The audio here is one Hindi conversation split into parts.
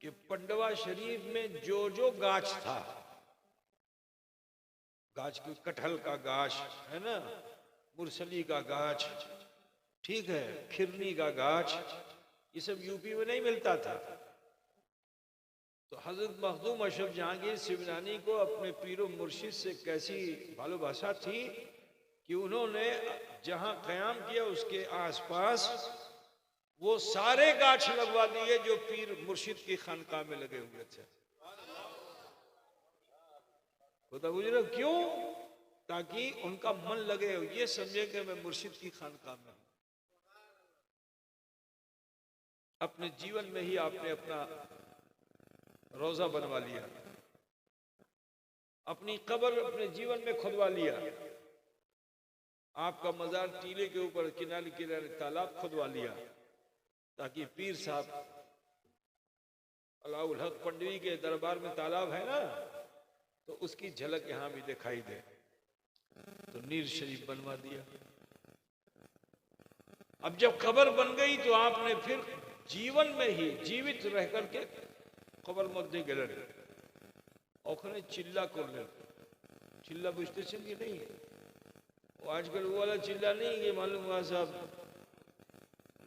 कि पंडवा शरीफ में जो जो गाछ था, गाछ की कटहल का गाछ है ना, मुरसली का गाछ, ठीक है, खिरनी का गाछ, ये सब यूपी में नहीं मिलता था। तो हजरत मखदूम अशरफ जहांगीर सिमनानी को अपने पीरो मुर्शिद से कैसी भालोबासा थी कि उन्होंने जहां कयाम किया उसके आसपास वो सारे गाछ लगवा दिए जो पीर मुर्शिद की खानकाह में लगे हुए थे। खुदा गुजरा क्यों? ताकि उनका मन लगे, ये समझे कि मैं मुर्शिद की खानकाह में हूं। अपने जीवन में ही आपने अपना रोजा बनवा लिया, अपनी कब्र अपने जीवन में खुदवा लिया, आपका मजार टीले के ऊपर किनारे किनारे तालाब खुदवा लिया, ताकि पीर साहब अलाउल हक पंडवी के दरबार में तालाब है ना, तो उसकी झलक यहां भी दिखाई दे। तो नीर शरीफ बनवा दिया। अब जब कब्र बन गई तो आपने फिर जीवन में ही जीवित रह करके कब्र मध्य गलन और चिल्ला कर ले, चिल्ला बुझते कि नहीं है वो आजकल वो वाला चिल्ला नहीं है, मालूम हुआ साहब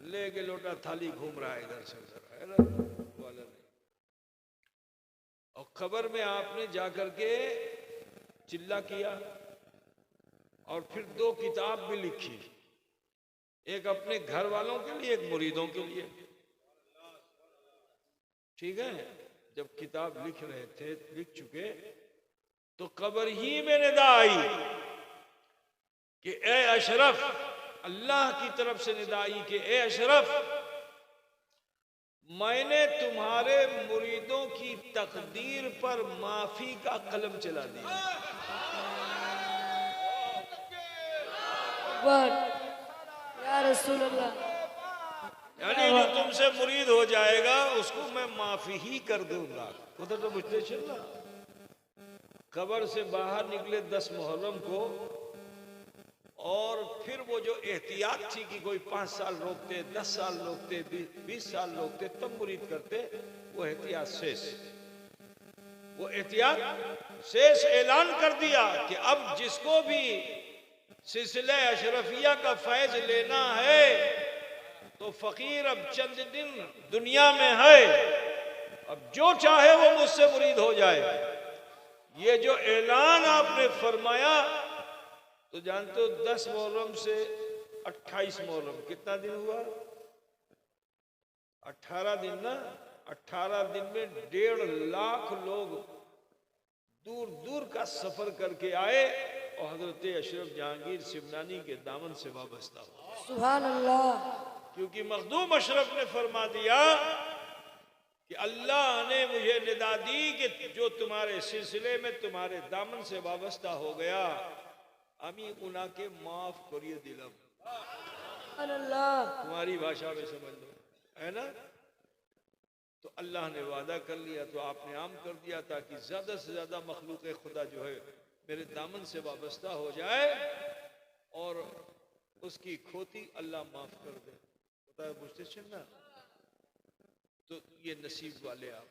ले के लोटा थाली घूम रहा है इधर से उधर, है ना, वाला नहीं। और कब्र में आपने जाकर के चिल्ला किया और फिर 2 किताब भी लिखी, एक अपने घर वालों के लिए, एक मुरीदों के लिए, ठीक है। जब किताब लिख रहे थे, लिख चुके, तो कब्र ही में निदा आई कि ए अशरफ, अल्लाह की तरफ से निदा आई कि ए अशरफ, मैंने तुम्हारे मुरीदों की तकदीर पर माफी का कलम चला दिया। या रसूल अल्लाह, यानी जो तुमसे मुरीद हो जाएगा उसको मैं माफी ही कर दूंगा। उधर तो बुझते चलना। कब्र से बाहर निकले 10 मुहर्रम को, और फिर वो जो एहतियात थी कि कोई 5 साल रोकते, 10 साल रोकते, 20 साल रोकते, तब मुरीद करते, वो एहतियात शेष, वो एहतियात शेष ऐलान कर दिया कि अब जिसको भी सिलसिले अशरफिया का फैज लेना है तो फकीर अब चंद दिन दुनिया में है, अब जो चाहे वो मुझसे मुरीद हो जाए। ये जो ऐलान आपने फरमाया, तो जानते हो 10 मुहर्रम से 28 मुहर्रम कितना दिन हुआ? 18 दिन ना। 18 दिन में 1.5 लाख लोग दूर दूर का सफर करके आए और हजरत अशरफ जहांगीर सिमनानी के दामन से वाबस्ता हुआ। सुभान अल्लाह। क्योंकि मखदूम अशरफ ने फरमा दिया कि अल्लाह ने मुझे निदा दी कि जो तुम्हारे सिलसिले में तुम्हारे दामन से वाबस्ता हो गया, अमी उनाके माफ करिए दिलम। अल्लाह, तुम्हारी भाषा में समझ लो, है ना। तो अल्लाह ने वादा कर लिया, तो आपने आम कर दिया, ताकि ज्यादा से ज्यादा मखलूक खुदा जो है मेरे दामन से वाबस्ता हो जाए और उसकी खोती अल्लाह माफ कर दे। पता है, बुझते चलना। तो ये नसीब वाले आप।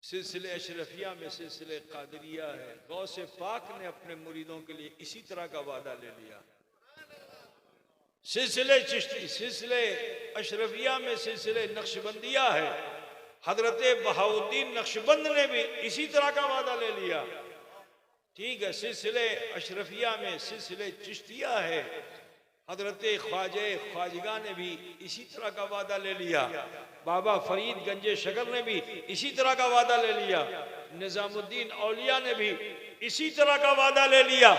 सिलसिले अशरफिया में सिलसिले कादरिया है। गौसे पाक ने अपने मुरीदों के लिए इसी तरह का वादा ले लिया। सिलसिले चिश्ती, सिलसिले अशरफिया में सिलसिले नक्शबंदिया है। हजरत बहाउद्दीन नक्शबंद ने भी इसी तरह का वादा ले लिया, ठीक है। सिलसिले अशरफिया में सिलसिले चिश्तिया है। हजरत ख्वाजगा ने भी इसी तरह का वादा ले लिया। बाबा फरीद गंजे शकर ने भी इसी तरह का वादा ले लिया। निजामुद्दीन औलिया ने भी इसी तरह का वादा ले लिया।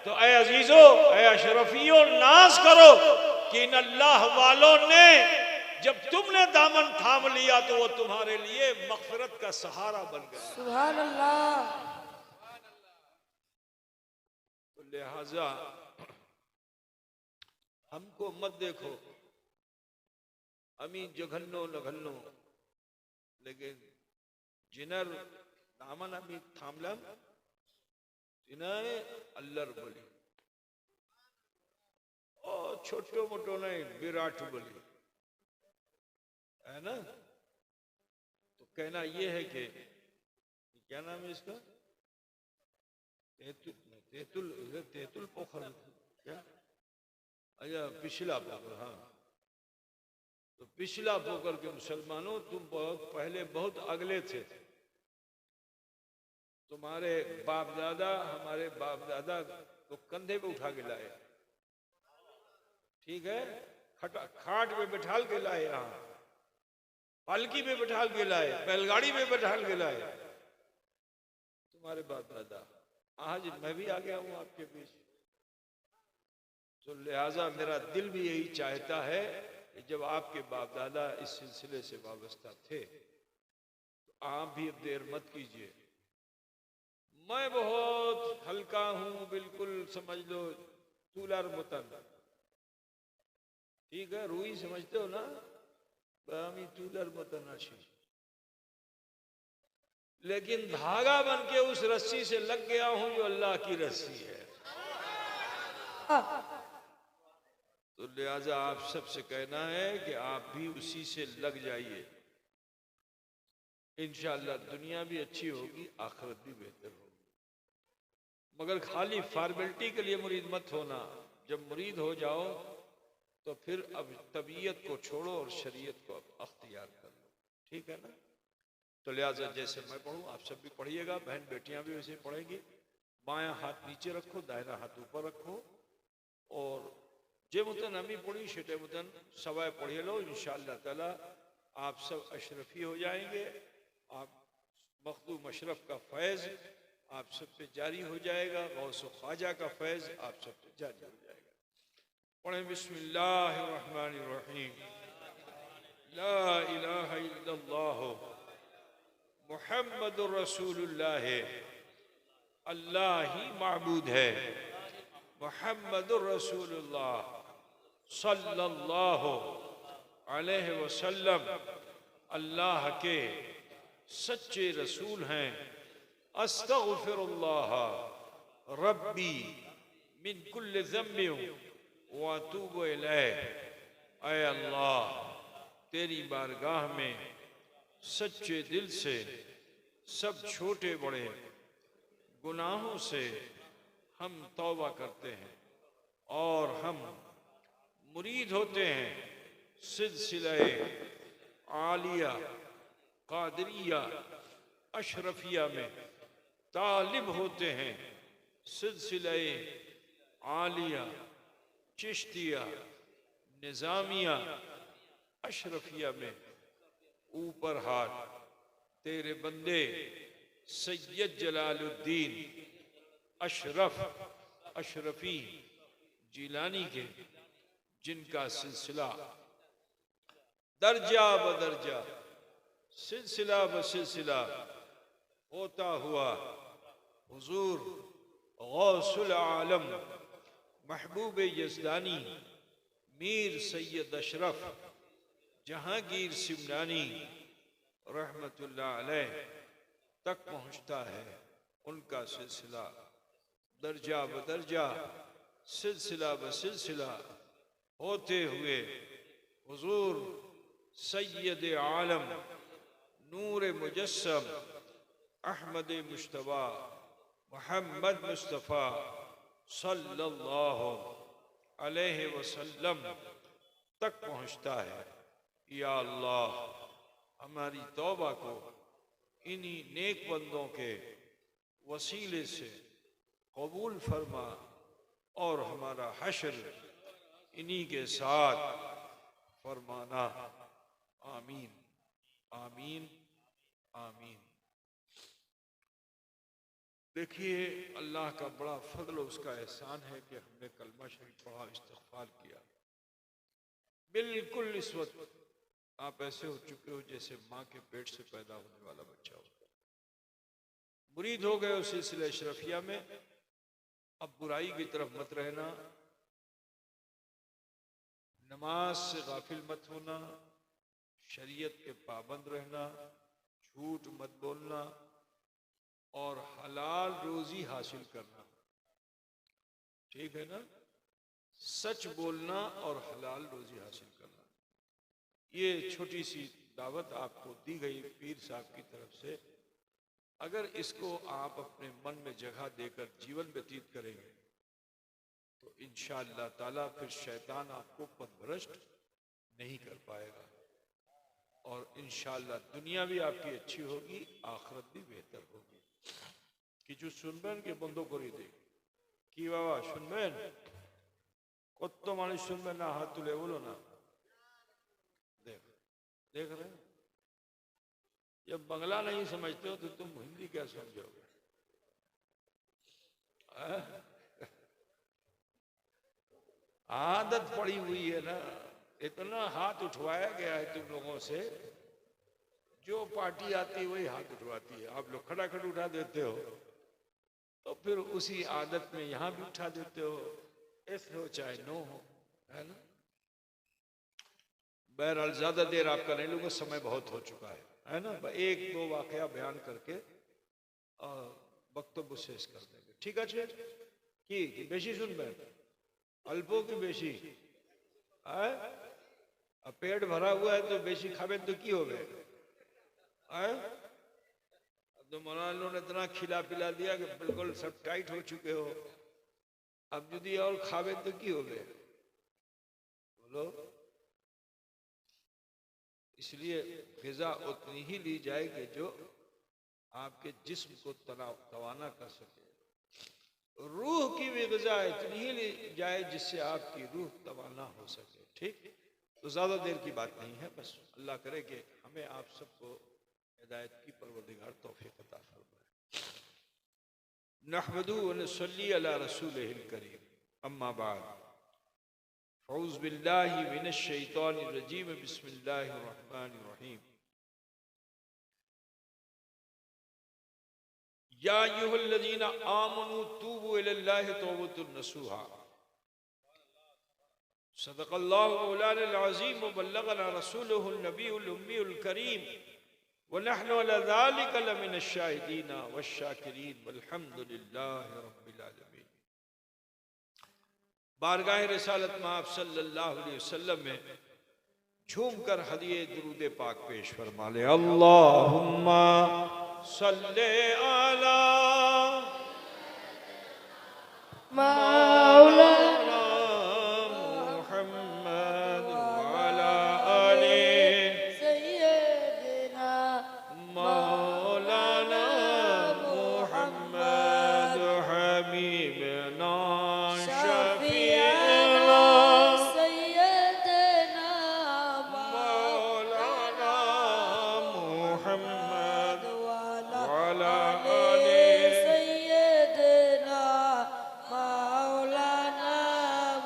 तो ऐ अजीजो, ऐ अशरफियों, नाज करो कि इन अल्लाह वालों ने जब तुमने दामन थाम लिया तो वो तुम्हारे लिए मग़फ़िरत का सहारा बन गया। सुभान अल्लाह। तो लिहाजा हमको मत देखो अमी जघन्नो नघन्नो, लेकिन जिनर दामन अमी थामलम जिन्हें अल्लर बोली, और छोटो मोटो नहीं, विराट बोली, है ना। कहना ये है कि क्या नाम है इसका, तेतुल पोखर क्या, अच्छा पिछला पोखर, हाँ। तो पिछला पोखर के मुसलमानों, तुम बहुत पहले बहुत अगले थे। तुम्हारे बाप दादा हमारे बाप दादा को कंधे पे उठा के लाए, ठीक है, खाट पे बैठाल के लाए, यहाँ पालकी पे बैठाल के लाए, बैलगाड़ी पे बैठाल के लाए तुम्हारे बाप दादा। आज मैं भी आ गया हूं आपके बीच, तो लिहाजा मेरा दिल भी यही चाहता है कि जब आपके बाप दादा इस सिलसिले से वाबस्ता थे तो आप भी अब देर मत कीजिए। मैं बहुत हल्का हूं, बिल्कुल समझ लो तूलार मुतन, ठीक है, रूई समझते हो ना, बामी तूलार मुतन आशी, लेकिन धागा बन के उस रस्सी से लग गया हूं जो अल्लाह की रस्सी है। तो लिहाजा आप सबसे कहना है कि आप भी उसी से लग जाइए, इंशाअल्लाह दुनिया भी अच्छी होगी, आखिरत भी बेहतर होगी। मगर खाली फॉर्मेलिटी के लिए मुरीद मत होना। जब मुरीद हो जाओ तो फिर अब तबीयत को छोड़ो और शरीयत को अब अख्तियार कर लो, ठीक है ना। तो लिहाजा जैसे मैं पढ़ूं आप सब भी पढ़िएगा, बहन बेटियां भी वैसे पढ़ेंगी। बायां हाथ नीचे रखो, दाहिना हाथ ऊपर रखो, और जे मुतन अमी पढ़ी शेटे मुतन सवाए पढ़िए लो। इंशाअल्लाह ताला आप सब अशरफी हो जाएंगे, आप मखदूम अशरफ का फैज़ आप सब पे जारी हो जाएगा, गौस ख्वाजा का फैज़ आप सब पे जारी हो जाएगा। पढ़ें बिस्मिल्लाहिर्रहमानिर्रहीम, ला इलाहा इल्लल्लाह मुहम्मदुर रसूलुल्लाह, अल्लाह ही माबूद है, मुहम्मदुर रसूलुल्लाह सल्लल्लाहु अलैहि वसल्लम अल्लाह के सच्चे रसूल हैं। अस्तगफिरुल्लाह रब्बी मिन कुल्लि ज़म्बिन व अतूबु इलैह, ऐ अल्लाह तेरी बारगाह में सच्चे दिल से सब छोटे बड़े गुनाहों से हम तौबा करते हैं और हम मुरीद होते हैं सिलसिले आलिया कादरिया अशरफिया में, तालिब होते हैं सिलसिले आलिया चिश्तिया निज़ामिया अशरफिया में। ऊपर हाथ तेरे बंदे सैयद जलालुद्दीन अशरफ अशरफी जिलानी के, जिनका सिलसिला दर्जा बदर्जा सिलसिला ब सिलसिला होता हुआ हुजूर गौसुल आलम महबूब यज़दानी मीर सैयद अशरफ जहांगीर सिमनानी रहमतुल्लाह अलैह तक पहुँचता है। उनका सिलसिला दर्जा बदर्जा सिलसिला ब सिलसिला होते हुए हुजूर सैयद आलम नूर मुजस्सम अहमद मुश्तबा मोहम्मद मुस्तफ़ा सल्लल्लाहु अलैहि वसल्लम तक पहुँचता है। या अल्लाह हमारी तौबा को इन्हीं नेक बंदों के वसीले से कबूल फरमा और हमारा हश्र इन्हीं के साथ फरमाना। आमीन आमीन आमीन। देखिए अल्लाह का बड़ा फजल उसका एहसान है कि हमने कलमा शरीफ पढ़ा, इस्तिग़फ़ार किया। बिल्कुल इस वक्त आप ऐसे हो चुके हो जैसे माँ के पेट से पैदा होने वाला बच्चा होता है। मुरीद हो गए उस सिलसिले अशरफिया में। अब बुराई की तरफ मत रहना, नमाज से गाफिल मत होना, शरीयत के पाबंद रहना, झूठ मत बोलना और हलाल रोजी हासिल करना, ठीक है ना। सच बोलना और हलाल रोजी हासिल करना, ये छोटी सी दावत आपको दी गई पीर साहब की तरफ से, अगर इसको आप अपने मन में जगह देकर जीवन व्यतीत करेंगे तो इंशाअल्लाह ताला फिर शैतान आपको पथभ्रष्ट नहीं कर पाएगा, और इंशाअल्लाह दुनिया भी आपकी अच्छी होगी, आखिरत भी बेहतर होगी। কিছু শুনবেন কি বন্ধ করে দিই? কি বাবা শুনবেন? কত মানুষ শুনবেন না? হাত তুলে বলো না। देख देख रहे हैं, जब बंगला नहीं समझते हो तो तुम हिंदी क्या समझोगे? आदत पड़ी हुई है ना, इतना हाथ उठवाया गया है तुम लोगों से, जो पार्टी आती है वही हाथ उठवाती है। आप लोग खटाखट उठा देते हो तो फिर उसी आदत में यहां भी उठा देते हो, ऐसे हो चाहे नो हो, है ना। बहरहाल ज्यादा देर आपका नहीं लूंगा, समय बहुत हो चुका है ना। एक दो वाकया बयान करके वक्तव्य शेष कर देंगे, ठीक है? कि बेशी सुनबें? अल्पो की बेशी? अब पेट भरा हुआ है तो बेशी खाबे तो की हो गए? तो मौलाना ने इतना खिला पिला दिया कि बिल्कुल सब टाइट हो चुके हो, अब यदि और खावे तो की हो गए? बोलो। इसलिए ग़िज़ा उतनी ही ली जाएगी जो आपके जिस्म को तवाना कर सके। रूह की भी ग़िज़ा इतनी ही ली जाए जिससे आपकी रूह तवाना हो सके, ठीक? तो ज़्यादा देर की बात नहीं है, बस अल्लाह करे कि हमें आप सबको हिदायत की परवरदिगार तौफीक अता फरमाए। नहमदु व नसल्ली अला रसूलिहिल करीम, अम्मा बाद, औज़ु बिल्लाहि मिनश शैतानिर रजीम, बिस्मिल्लाहिर रहमानिर रहीम। या अय्युहल्लज़ीना आमनू तूबू इलल्लाहि तौबतन नसूहा, सदक़ल्लाहु मौलाना अज़ीम व बल्लगना रसूलुहुन नबीयुल उम्मीयुल करीम व नहनु अला ज़ालिका लमिनश शाहिदीन वश्शाकिरीन वल्हम्दुलिल्लाहि रब्बिल आलमीन। बारगाह रिसालत में आप सल्लल्लाहु अलैहि वसल्लम में झूमकर हदिये दुरूद पाक पेश फरमा ले। अल्लाहुम्मा सल्ले अला मौलाना मुहम्मद व अला आले सय्यदना मौलाना मुहम्मद हबीबना शफीअना सय्यदना मौलाना मुहम्मद वाला वाला सय्यदना मौलाना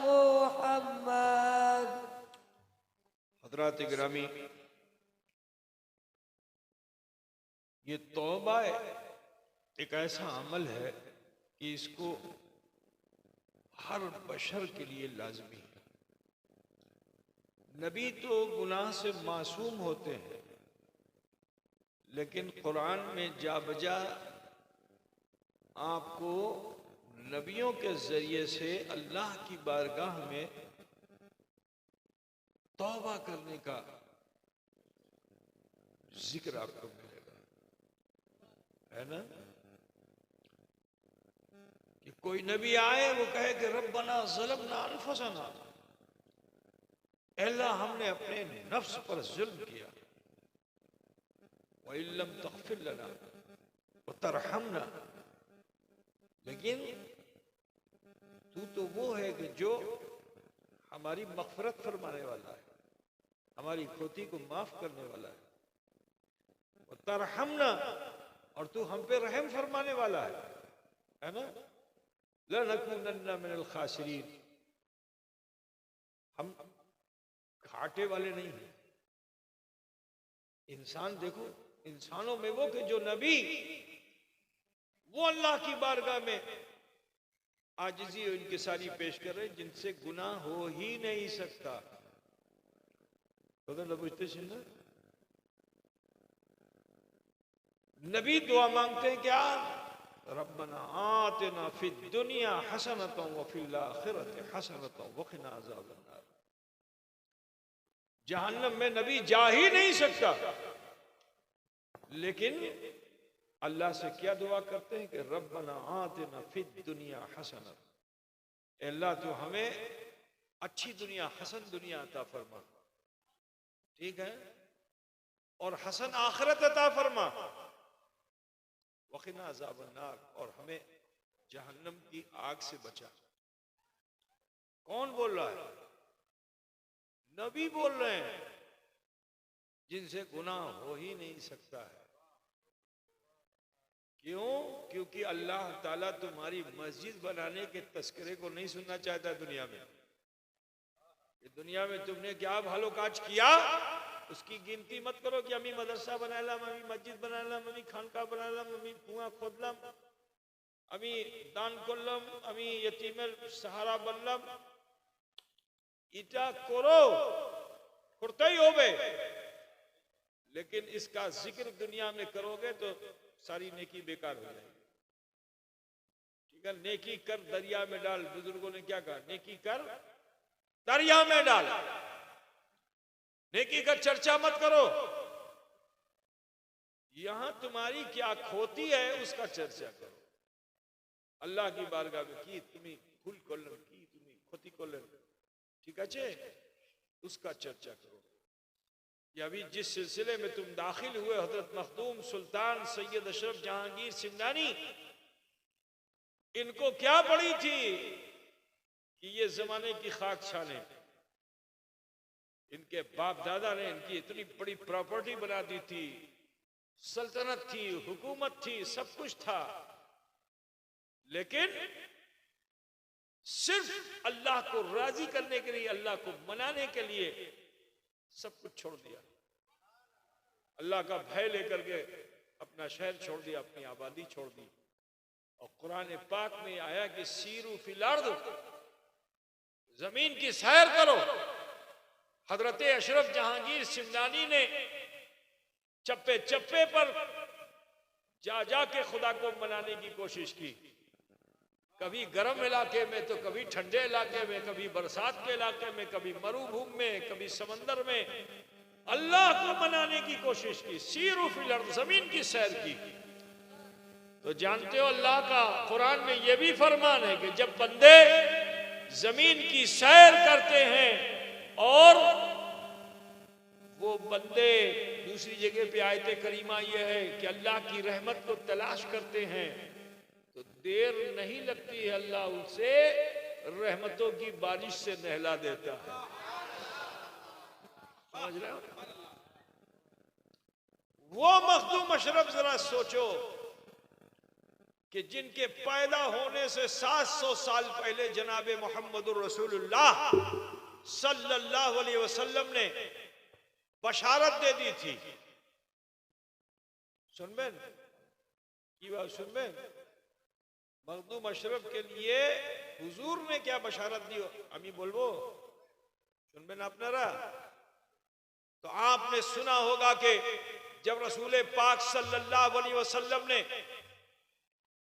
मुहम्मद। हज़रात गिरामी, ये तौबा एक ऐसा अमल है कि इसको हर बशर के लिए लाजमी है। नबी तो गुनाह से मासूम होते हैं, लेकिन कुरान में जा बजा आपको नबियों के जरिए से अल्लाह की बारगाह में तौबा करने का जिक्र आपको मिलेगा, है ना। कि कोई नबी आए वो कहे कि रब्बना ज़लमना अनफुसना, अल्लाह हमने अपने नफ्स पर जुल्म किया, व इल्लम तग़फिर लना व तरहमना, लेकिन तू तो वो है कि जो हमारी मग़फ़िरत फरमाने वाला है, हमारी खोती को माफ करने वाला है, व तरहमना, और तू हम पे रहम फरमाने वाला है ना। लनकुनन्ना मिनल खासिरीन, हम घाटे वाले नहीं हैं। इंसान देखो, इंसानों में वो कि जो नबी वो अल्लाह की बारगाह में आजिज़ी और इनकिसारी पेश कर रहे हैं जिनसे गुनाह हो ही नहीं सकता। तो बुझते सुनना, नबी दुआ मांगते हैं क्या? रब्बना आतिना फिद दुनिया हसनतन व फिल आखिरति हसनतन व क़िना अज़ाबन्नार। जहन्नम में नबी जा ही नहीं सकता। लेकिन अल्लाह से क्या दुआ करते हैं कि रब्बना आतिना फिद दुनिया हसना, अल्लाह तो हमें अच्छी दुनिया, हसन दुनिया अता फरमा, ठीक है, और हसन आखिरत अता फरमा, वक़िना अज़ाबन्नार, और हमें जहन्नम की आग से बचा। कौन बोल रहा है? नबी बोल रहे हैं, जिनसे गुनाह हो ही नहीं सकता है। क्यों? क्योंकि अल्लाह ताला तुम्हारी मस्जिद बनाने के तस्करे को नहीं सुनना चाहता दुनिया में। कि दुनिया में तुमने क्या भालो काज किया, उसकी गिनती मत करो कि अमी मदरसा बनालाम, अमी मस्जिद बनालाम, अमी खानका बनालाम, अमी कुआं खोदलाम, अमी दान करलाम, अमी यतीमेर सहारा बनलाम। इटा करो, करते ही होगे, लेकिन इसका जिक्र दुनिया में करोगे तो सारी नेकी बेकार हो जाएगी। ठीक है, नेकी कर दरिया में डाल, बुजुर्गों ने क्या कहा? नेकी कर दरिया में डाल, नेकी का चर्चा मत करो। यहां तुम्हारी क्या खोती है उसका चर्चा करो। अल्लाह की बारगाह में की तुम्हें भूल करलन, की तुम्हें खोती करलन, ठीक है, उसका चर्चा करो। ये अभी जिस सिलसिले में तुम दाखिल हुए, हजरत मखदूम सुल्तान सैयद अशरफ जहांगीर सिमनानी, इनको क्या पड़ी थी कि ये जमाने की खाक छाने। इनके बाप दादा ने इनकी इतनी बड़ी प्रॉपर्टी बना दी थी, सल्तनत थी, हुकूमत थी, सब कुछ था, लेकिन सिर्फ अल्लाह को राजी करने के लिए, अल्लाह को मनाने के लिए सब कुछ छोड़ दिया। अल्लाह का भय लेकर के अपना शहर छोड़ दिया, अपनी आबादी छोड़ दी। और कुरान पाक में आया कि सीरू फिल अर्द, जमीन की सैर करो। हजरत अशरफ जहांगीर सिमनानी ने चप्पे चप्पे पर जा जा के खुदा को मनाने की कोशिश की। कभी गर्म इलाके में तो कभी ठंडे इलाके में, कभी बरसात के इलाके में, कभी मरुभूमि में, कभी समंदर में अल्लाह को मनाने की कोशिश की। सीरू फिल अर्द, जमीन की सैर की। तो जानते हो अल्लाह का कुरान में यह भी फरमान है कि जब बंदे जमीन की सैर करते हैं और वो बंदे दूसरी जगह पे आयते करीमा यह है कि अल्लाह की रहमत को तलाश करते हैं, तो देर नहीं लगती है, अल्लाह उनसे रहमतों की बारिश से नहला देता है। समझ रहे हो? वो मखदूम अशरफ जरा सोचो कि जिनके पैदा होने से 700 साल पहले जनाबे मोहम्मदुर रसूलुल्लाह सल्लल्लाहु अलैहि वसल्लम ने बशारत दे दी थी। सुनबेन की बात, सुनबेन मखदूम अशरफ के लिए हुजूर ने क्या बशारत दी, अमी बोलबो सुनबेन आपनारा। तो आपने सुना होगा कि जब रसूल पाक सल्लल्लाहु अलैहि वसल्लम ने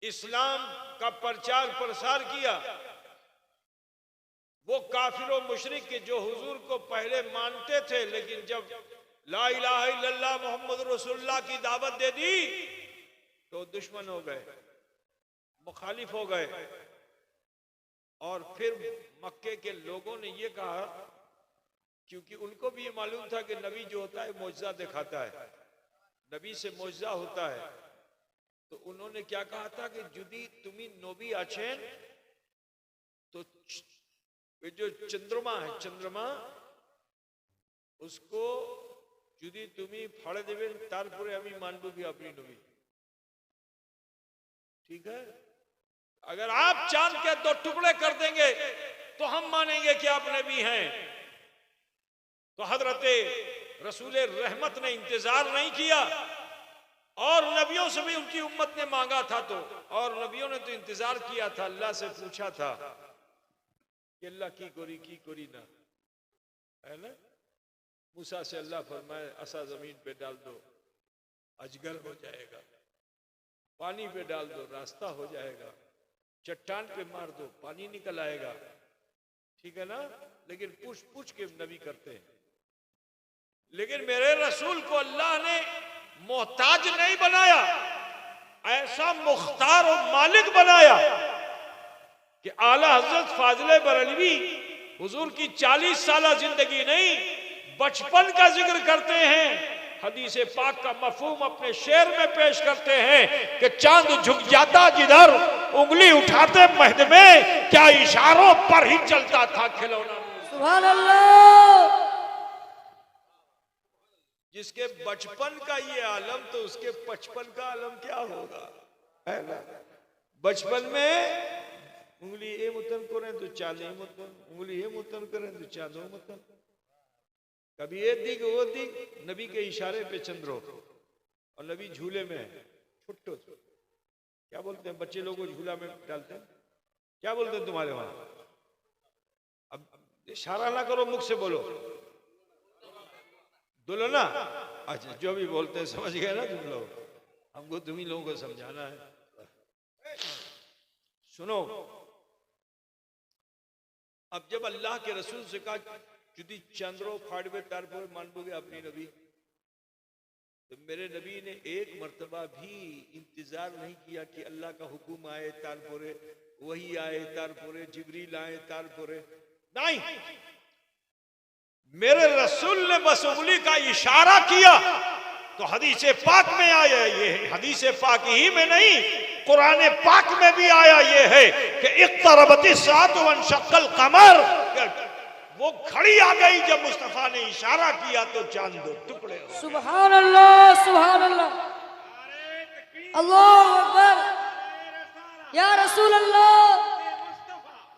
इस्लाम का प्रचार प्रसार किया, वो काफिर और मुशरिक के जो हुजूर को पहले मानते थे, लेकिन जब ला इलाहा इल्लल्लाह मोहम्मद रसूलुल्लाह की दावत दे दी तो दुश्मन हो गए, मुखालिफ हो गए। और फिर मक्के के लोगों ने ये कहा, क्योंकि उनको भी ये मालूम था कि नबी जो होता है मौजज़ा दिखाता है, नबी से मौजज़ा होता है, तो उन्होंने क्या कहा था कि जुदी तुम्ही नबी आछेन तो जो चंद्रमा है, चंद्रमा उसको जुदी तुम्ही फाड़े देवें तारपुरे हमी मानबू भी अपनी नबी। ठीक है, अगर आप चांद के 2 टुकड़े कर देंगे तो हम मानेंगे कि आप नबी हैं। तो हजरते रसूल रहमत ने इंतजार नहीं किया, और नबियों से भी उनकी उम्मत ने मांगा था, तो और नबियों ने तो इंतजार किया था, अल्लाह से पूछा था कि अल्लाह की कोरी ना, है ना। मूसा से अल्लाह फरमाए असा जमीन पे डाल दो, अजगर हो जाएगा, पानी पे डाल दो, रास्ता हो जाएगा, चट्टान पे मार दो, पानी निकल आएगा। ठीक है ना, लेकिन पूछ पूछ के नबी करते हैं। लेकिन मेरे रसूल को अल्लाह ने मोहताज नहीं बनाया, ऐसा मुख्तार और मालिक बनाया कि आला हजरत फाजिल बरेलवी हुजूर की 40 साल जिंदगी नहीं, बचपन का जिक्र करते हैं। हदीस पाक का मफहूम अपने शेर में पेश करते हैं कि चांद झुक जाता जिधर, उंगली उठाते महद में, क्या इशारों पर ही चलता था खिलौना। सुभान अल्लाह। जिसके बचपन का ये आलम, तो उसके बचपन का आलम क्या होगा, है ना। बचपन में उंगली ये मुतन करें तो चांद ये मुतन, उंगली ये मुतन करें तो चांद वो मुतन, कभी ये दिग वो दिग, नबी के इशारे पे चंद्रो, और नबी झूले में छुट्टो। क्या बोलते हैं बच्चे लोगों को झूला में डालते हैं, क्या बोलते हैं तुम्हारे वहां? अब इशारा ना करो, मुख से बोलो, दुल्हना। अच्छा, जो भी बोलते हैं समझ गए ना तुम लोग, हमको तुम ही लोगों को समझाना है। सुनो, अब जब अल्लाह के रसूल से कहा जुदी चंद्रो फाड़वे तारपुर मानबोगे अपनी नबी, तो मेरे नबी ने एक मर्तबा भी इंतजार नहीं किया कि अल्लाह का हुक्म आए तारपुरे, वही आए तारपुरे, जिब्रील आए तारपुरे, नहीं। मेरे रसूल ने बस उंगली का इशारा किया तो हदीस पाक में आया, ये हदीस पाक ही में नहीं, कुरान पाक में भी आया ये है कि इक़्तरबती साअतु वंशक़्क़ल क़मर, वो घड़ी आ गई जब मुस्तफा ने इशारा किया तो चांद दो टुकड़े। सुभान अल्लाह, सुभान अल्लाह, अल्लाहु अकबर, या रसूल अल्लाह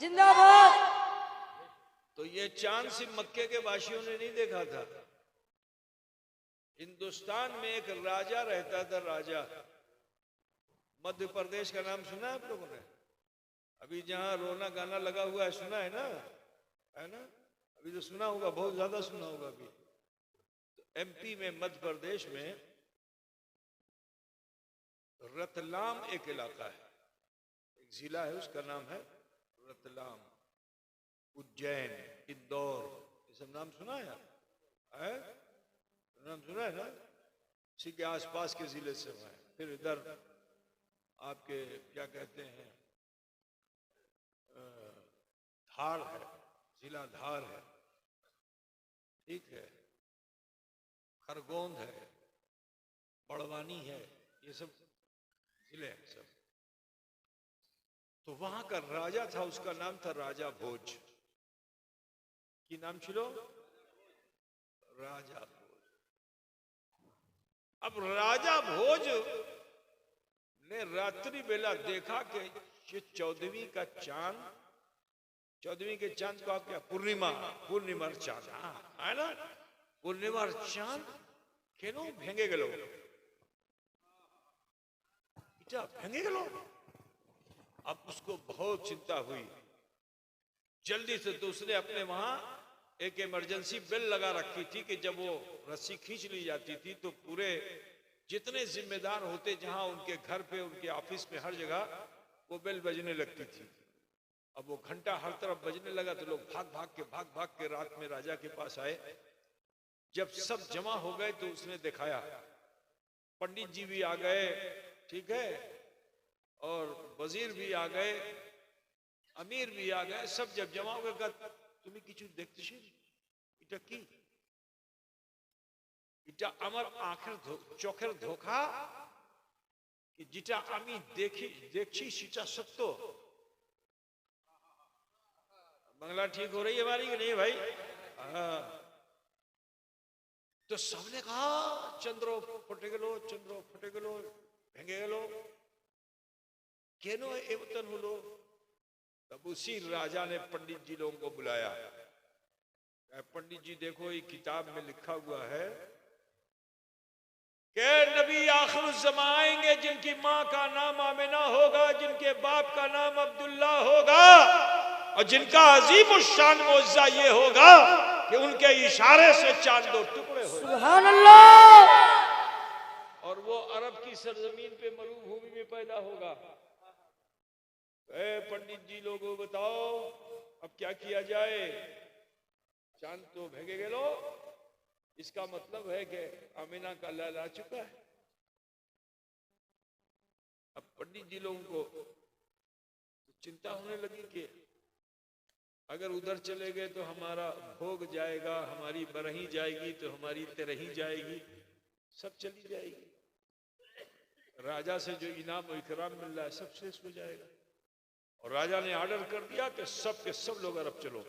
जिंदाबाद। तो ये चांद सिर्फ मक्के के वासियों ने नहीं देखा था। हिंदुस्तान में एक राजा रहता था, राजा, मध्य प्रदेश का नाम सुना है आप लोगों ने? अभी जहां रोना गाना लगा हुआ है, सुना है ना, है ना? अभी तो सुना होगा, बहुत ज्यादा सुना होगा अभी। तो एमपी में, मध्य प्रदेश में रतलाम एक इलाका है, एक जिला है, उसका नाम है रतलाम। उज्जैन, इंदौर, ये सब नाम सुना है? नाम सुना है ना? इसी के आसपास के जिले से है। फिर इधर आपके क्या कहते हैं, धार है, जिला धार है, ठीक है, खरगोन है, बड़वानी है, ये सब जिले हैं सब। तो वहां का राजा था, उसका नाम था राजा भोज। की नाम छिलो? राजा भोज। अब राजा भोज ने रात्रि बेला देखा कि ये 14वीं का चांद, 14वीं के चांद को आप क्या, पूर्णिमा, पूर्णिमा चांद, है ना, पूर्णिमा चांद केनो भेंगे गेलो, बेटा भेंगे गेलो। अब उसको बहुत चिंता हुई, जल्दी से तो उसने अपने वहां एक इमरजेंसी बेल लगा रखी थी कि जब वो रस्सी खींच ली जाती थी तो पूरे जितने जिम्मेदार होते, जहां उनके घर पे, उनके ऑफिस में, हर जगह वो बेल बजने लगती थी। अब वो घंटा हर तरफ बजने लगा तो लोग भाग भाग के रात में राजा के पास आए। जब सब जमा हो गए तो उसने दिखाया, पंडित जी भी आ गए, ठीक है, और वजीर भी आ गए, अमीर भी आ गए, सब जब जमा हो गए, तुम्हें किचु देखते इटा की, इटा আমার आंखेर चोखेर धोखा कि যেটা আমি देखी সেটা सत्य। बांग्ला ठीक हो रही है हमारी कि नहीं भाई? तो सबने कहा चंद्रो फटे गेलो, चंद्रो फटे गेलो, भेंगे गेलो, केनो एवतन हुलो। तब उसी राजा ने पंडित जी लोगों को बुलाया, पंडित जी देखो ये किताब में लिखा हुआ है कि नबी आखिर ज़मा आएंगे जिनकी माँ का नाम आमिना होगा, जिनके बाप का नाम अब्दुल्ला होगा, और जिनका अजीम शान मौजज़ा ये होगा कि उनके इशारे से चांद दो टुकड़े हो। सुभान अल्लाह। और वो अरब की सरजमीन पे मरुभूमि में पैदा होगा। पंडित जी लोगों बताओ अब क्या किया जाए? चांद तो भेगे गेलो, इसका मतलब है कि आमिना का लाल आ चुका है। अब पंडित जी लोगों को चिंता होने लगी कि अगर उधर चले गए तो हमारा भोग जाएगा, हमारी बरही जाएगी, तो हमारी तिरही जाएगी, सब चली जाएगी। राजा से जो इनाम और इकराम मिल रहा है सब शेष हो जाएगा। और राजा ने ऑर्डर कर दिया कि सब के सब लोग अरब चलो,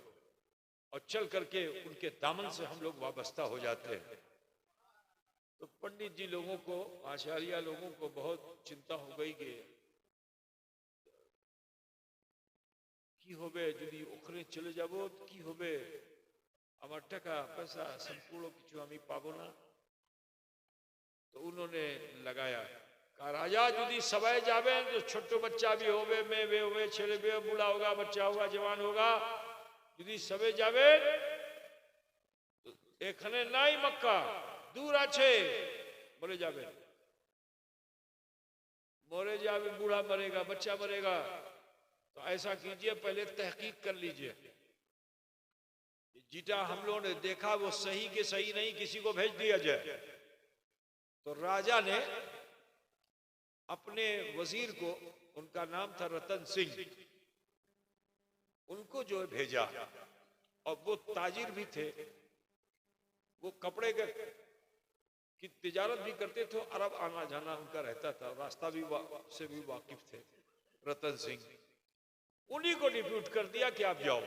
और चल करके उनके दामन से हम लोग वाबस्ता हो जाते हैं। तो पंडित जी लोगों को, आचार्य लोगों को बहुत चिंता हो गई कि কি হবে যদি ওখানে চলে যাব, কি হবে, আমার টাকা পয়সা সম্পূর্ণ কিছু আমি পাবো না। तो उन्होंने लगाया कहा राजा यदि सबाई जावे तो छोटो बच्चा भी होवे, मैं भी होवे, छेले भी बूढ़ा होगा, बच्चा होगा, जवान होगा, यदि सबे जावे तो एखने नहीं मक्का दूर आछे मरे जावे, मरे जावे, बूढ़ा मरेगा, बच्चा मरेगा। तो ऐसा कीजिए पहले तहकीक कर लीजिए, जीटा हम लोगों ने देखा वो सही के सही नहीं, किसी को भेज दिया जाए। तो राजा ने अपने वजीर को, उनका नाम था रतन सिंह, उनको जो है भेजा। और वो ताजिर भी थे, वो कपड़े की तिजारत भी करते थे, अरब आना जाना उनका रहता था, रास्ता भी से भी वाकिफ थे रतन सिंह। उन्हीं को डिप्यूट कर दिया कि आप जाओ।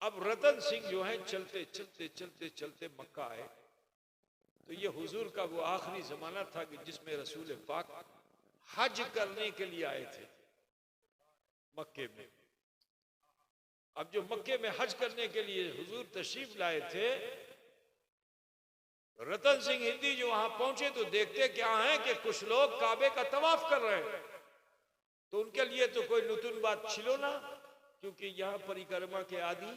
अब रतन सिंह जो है चलते चलते चलते चलते मक्का आए। तो ये हुजूर का वो आखिरी जमाना था कि जिसमें रसूल पाक हज करने के लिए आए थे मक्के में। अब जो मक्के में हज करने के लिए हुजूर तशरीफ लाए थे, रतन सिंह हिंदी जो वहां पहुंचे तो देखते क्या है कि कुछ लोग काबे का तवाफ कर रहे हैं। तो उनके लिए तो कोई नतून बात छिलो ना, क्योंकि यहाँ परिक्रमा के आदि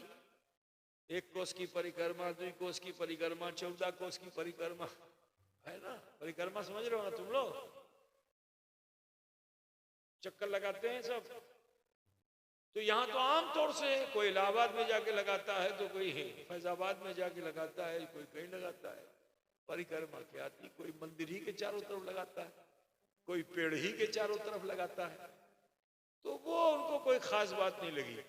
1 कोस की परिक्रमा, 2 कोस की परिक्रमा, 14 कोस की परिक्रमा है ना। परिक्रमा समझ रहे हो ना तुम लोग, चक्कर लगाते हैं सब। तो यहाँ तो आमतौर से कोई इलाहाबाद में जाके लगाता है, तो कोई फैजाबाद में जाके लगाता है, कोई कहीं लगाता है। परिक्रमा के आदि कोई मंदिर ही के चारों तरफ लगाता है, कोई पेड़ ही के चारों तरफ लगाता है। तो वो उनको कोई खास बात नहीं लगी।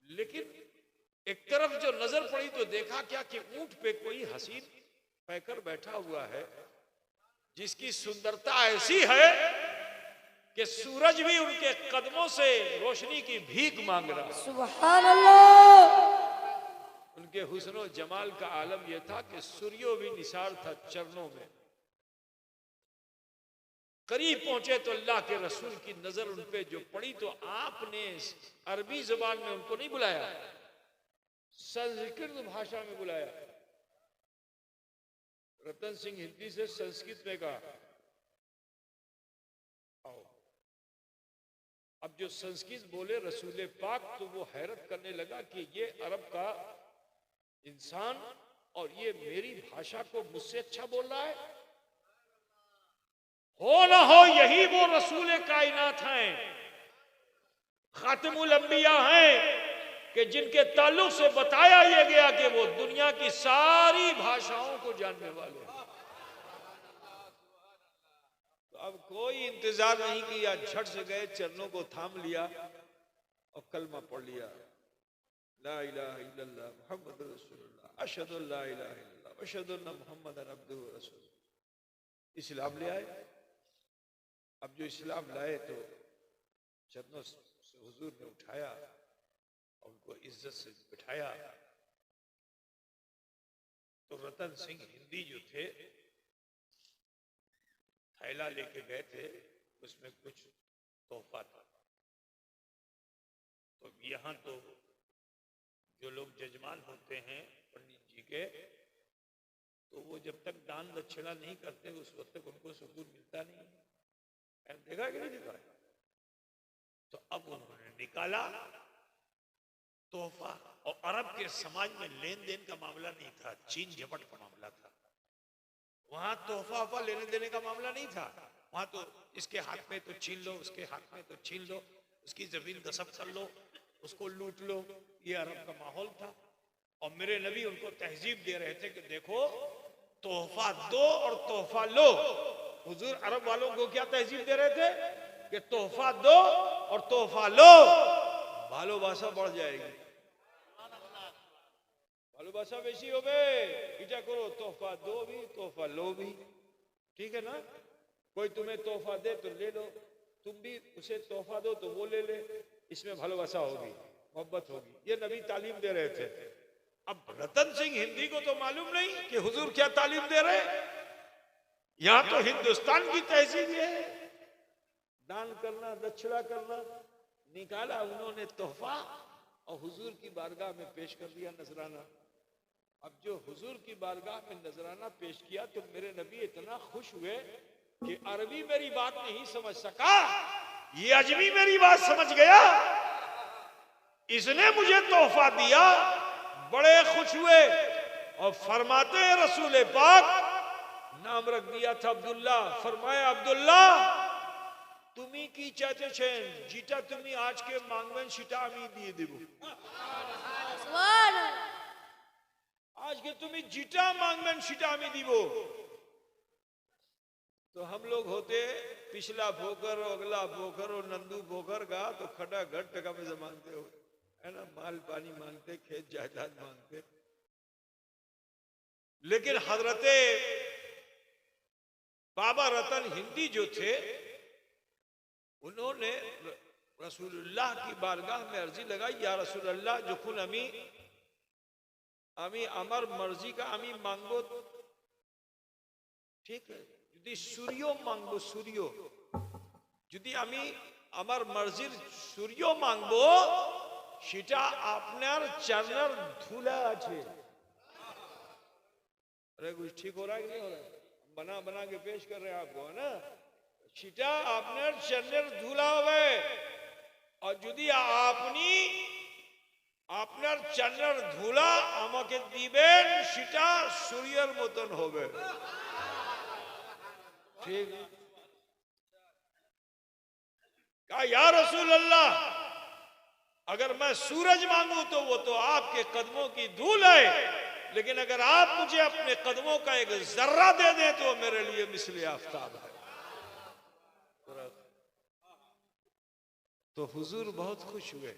लेकिन एक तरफ जो नजर पड़ी तो देखा क्या कि ऊंट पे कोई हसीन पैकर बैठा हुआ है, जिसकी सुंदरता ऐसी है कि सूरज भी उनके कदमों से रोशनी की भीख मांग रहा। सुभान अल्लाह। उनके हुस्न जमाल का आलम यह था कि सूर्यो भी निसार था चरणों में। करीब पहुंचे तो अल्लाह के रसूल की नजर उन पे जो पड़ी, तो आपने अरबी जुबान में उनको नहीं बुलाया, संस्कृत भाषा में बुलाया। रतन सिंह हिंदी से संस्कृत में कहा आओ। अब जो संस्कृत बोले रसूल पाक, तो वो हैरत करने लगा कि ये अरब का इंसान और ये मेरी भाषा को मुझसे अच्छा बोल रहा है। हो ना हो यही वो रसूल कायनात हैं, खातिमुल अंबिया हैं, कि जिनके ताल्लुक से बताया यह गया कि वो दुनिया की सारी भाषाओं को जानने वाले हैं। तो अब कोई इंतजार नहीं किया, झट से गए, चरणों को थाम लिया और कलमा पढ़ लिया, ला इलाहा इल्लल्लाह मुहम्मद रसूलुल्लाह अशहदु अल्ला इलाहा इल्लल्लाह अशहदु अन्ना मुहम्मदन अब्दुहु व रसूलुहु। इस्लाम ले आए। अब जो इस्लाम लाए तो चरणों से हुजूर ने उठाया और उनको इज्जत से बिठाया। तो रतन सिंह हिंदी जो थे थैला लेके गए थे, उसमें कुछ तोहफा था। तो यहाँ तो जो लोग जजमान होते हैं पंडित जी के, तो वो जब तक दान दक्षिणा नहीं करते उस वक्त तक उनको सुकून मिलता नहीं। देखा कि नहीं देखा? तो अब उन्होंने निकाला तोहफा। और अरब के समाज में लेन देन का मामला नहीं था, चीन झपट का मामला था। वहां तोहफा लेने देने का मामला नहीं था। वहां तो इसके हाथ में तो छीन लो, उसके हाथ में तो छीन लो, उसकी जमीन गसब कर लो, उसको लूट लो। ये अरब का माहौल था। और मेरे नबी उनको तहजीब दे रहे थे कि देखो, तोहफा दो और तोहफा लो। हुजूर अरब वालों को क्या तहजीब दे रहे थे कि तोहफा दो और तोहफा लो, भालोबासा बढ़ जाएगी। भालोबासा बेसी हो गए, इजा करो, तोहफा दो भी तोहफा लो भी, ठीक है ना। कोई तुम्हें तोहफा दे तो ले लो, तुम भी उसे तोहफा दो तो वो ले ले, इसमें भालोबासा होगी, मोहब्बत होगी। ये नबी तालीम दे रहे थे। अब रतन सिंह हिंदी को तो मालूम नहीं कि हुजूर क्या तालीम दे रहे। यहां तो हिंदुस्तान की तहजीब ये है, दान करना, दक्षिणा करना। निकाला उन्होंने तोहफा और हुजूर की बारगाह में पेश कर दिया नजराना। अब जो हुजूर की बारगाह में नजराना पेश किया तो मेरे नबी इतना खुश हुए कि अरबी मेरी बात नहीं समझ सका, ये अजमी मेरी बात समझ गया, इसने मुझे तोहफा दिया। बड़े खुश हुए और फरमाते हैं रसूल पाक, नाम रख दिया था अब्दुल्ला। फरमाया अब्दुल्ला तुम्ही की चाहते छेन, जीटा तुम्ही आज के मांगवेन सीटा আমি দিয়ে দেব। सुभान आज के तुम्हें जीटा मांगवेन सीटा আমি দিব। तो हम लोग होते पिछला भोकर अगला भोकर और नंदू भोकर का तो खड़ा घट टका में से मांगते हो, है ना, माल पानी मांगते, खेत जायदाद मांगते। लेकिन हजरते बाबा रतन हिंदी जो थे, उन्होंने रसूलुल्लाह की बारगाह में अर्जी लगाई, या रसूलुल्लाह যখন আমি আমার मर्जी का আমি मांगबो, ठीक है, যদি सूर्यो मांगबो, सूर्यो যদি আমি আমার मर्जीर सूर्यो मांगबो, সেটা আপনার চরণের ধুলা আছে। अरे कुछ ठीक हो रहा है कि नहीं हो रहा है? बना बना के पेश कर रहे हैं आपको, है ना। সেটা আপনার চরণের ধুলা হবে। আর যদি আপনি আপনার চরণের ধুলা আমাকে দিবেন, সেটা সূর্যের মতন হবে, ঠিক। कहा या रसूल अल्लाह, अगर मैं सूरज मांगू तो वो तो आपके कदमों की धूल है, लेकिन अगर आप मुझे अपने कदमों का एक जर्रा दे दें तो मेरे लिए मिसले आफताब है। तो हुजूर बहुत खुश हुए,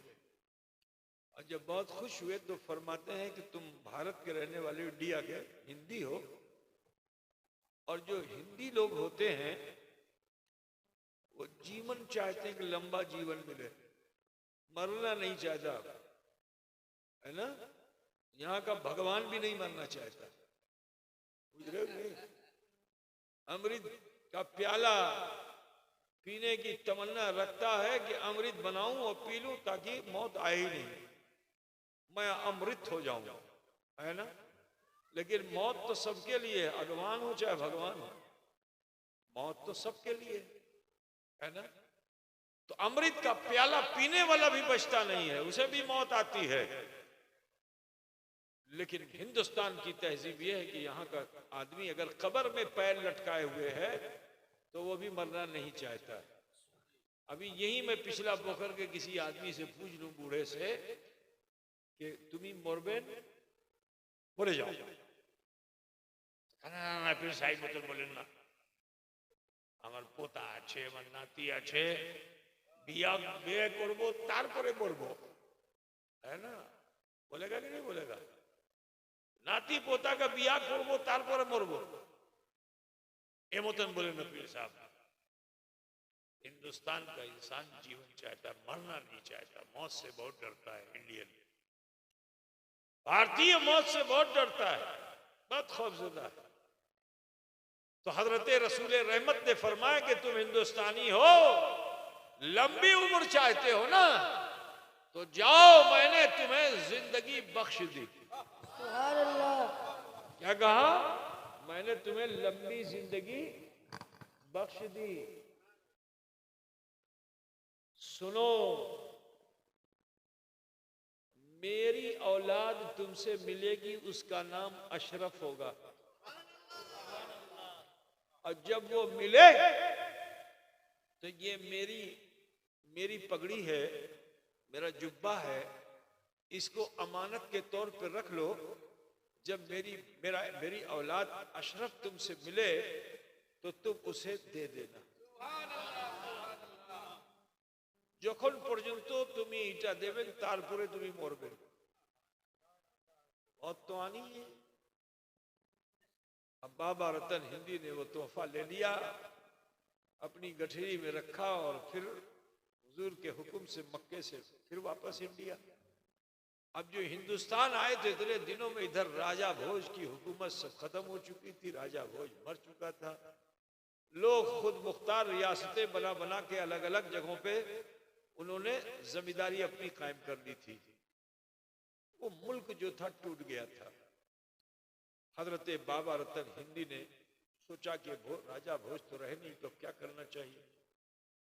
और जब बहुत खुश हुए तो फरमाते हैं कि तुम भारत के रहने वाले इंडिया के हिंदी हो, और जो हिंदी लोग होते हैं वो जीवन चाहते हैं कि लंबा जीवन मिले, मरना नहीं चाहता, है ना। यहाँ का भगवान भी नहीं मरना चाहता, बुझ रहे हो नहीं। अमृत का प्याला पीने की तमन्ना रखता है कि अमृत बनाऊं और पी लूं ताकि मौत आए ही नहीं, मैं अमृत हो जाऊं, है ना। लेकिन मौत तो सबके लिए, अगवान हो चाहे भगवान हो, मौत तो सबके लिए, है ना। तो अमृत का प्याला पीने वाला भी बचता नहीं है, उसे भी मौत आती है। लेकिन हिंदुस्तान की तहजीब यह है कि यहाँ का आदमी अगर कब्र में पैर लटकाए हुए है तो वो भी मरना नहीं चाहता। अभी यही मैं पिछला पोखर के किसी आदमी से पूछ लूं, बूढ़े से, कि तुम्ही मरबेन, मरे जाओ, ना फिर साहिब मतलब बोलें ना, আমার পোতা আছে, আমার নাতি আছে, বিয়া বিয়ে করবো তারপরে মরবো, है ना। बोलेगा कि नहीं बोलेगा? नाती पोता का बिया करबो तारपरे मरबो, ए मतन बोले न पीर साहब। हिंदुस्तान का इंसान जीवन चाहता है, मरना नहीं चाहता, मौत से बहुत डरता है। इंडियन भारतीय मौत से बहुत डरता है, बहुत खौफजदा है। तो हजरत रसूल रहमत ने फरमाया कि तुम हिंदुस्तानी हो, लंबी उम्र चाहते हो ना, तो जाओ, मैंने तुम्हें जिंदगी बख्श दी। सुभान अल्लाह। क्या कहा? मैंने तुम्हें लंबी जिंदगी बख्श दी। सुनो, मेरी औलाद तुमसे मिलेगी, उसका नाम अशरफ होगा, और जब वो मिले तो ये मेरी पगड़ी है, मेरा जुब्बा है, इसको अमानत के तौर पर रख लो, जब मेरी औलाद अशरफ तुमसे मिले तो तुम उसे दे देना। যখন পর্যন্ত তুমি এটা দেবেন তারপরে তুমি মরবে। और तो आनी है। अब बाबा रतन हिंदी ने वो तोहफा ले लिया, अपनी गठरी में रखा और फिर हुजूर के हुक्म से मक्के से फिर वापस इंडिया। अब जो हिंदुस्तान आए थे इतने दिनों में इधर राजा भोज की हुकूमत सब खत्म हो चुकी थी, राजा भोज मर चुका था। लोग खुद मुख्तार रियासतें बना बना के अलग अलग जगहों पे उन्होंने जमींदारी अपनी कायम कर ली थी। वो मुल्क जो था टूट गया था। हजरत बाबा रतन हिंदी ने सोचा कि राजा भोज तो रहे नहीं तो क्या करना चाहिए।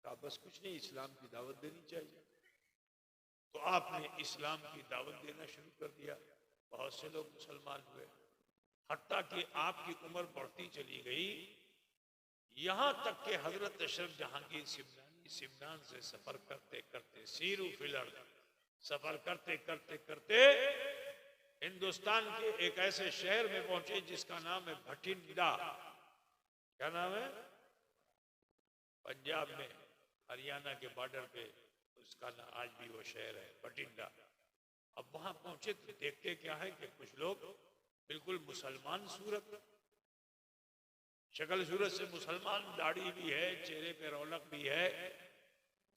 कहा बस कुछ नहीं, इस्लाम की दावत देनी चाहिए। तो आपने इस्लाम की दावत देना शुरू कर दिया। बहुत से लोग मुसलमान हुए, हत्ता कि आपकी उम्र बढ़ती चली गई, यहां तक कि हजरत अशरफ जहांगीर सिमनान से सफर करते करते सीरू फिलर सफर करते करते करते हिंदुस्तान के एक ऐसे शहर में पहुंचे जिसका नाम है भटिंडा। क्या नाम है? पंजाब में हरियाणा के बॉर्डर पे उसका नाम आज भी वो शहर है भटिंडा। अब वहां पहुंचे तो देखते क्या है कि कुछ लोग बिल्कुल मुसलमान सूरत, शक्ल सूरत से मुसलमान, दाढ़ी भी है, चेहरे पे रौनक भी है।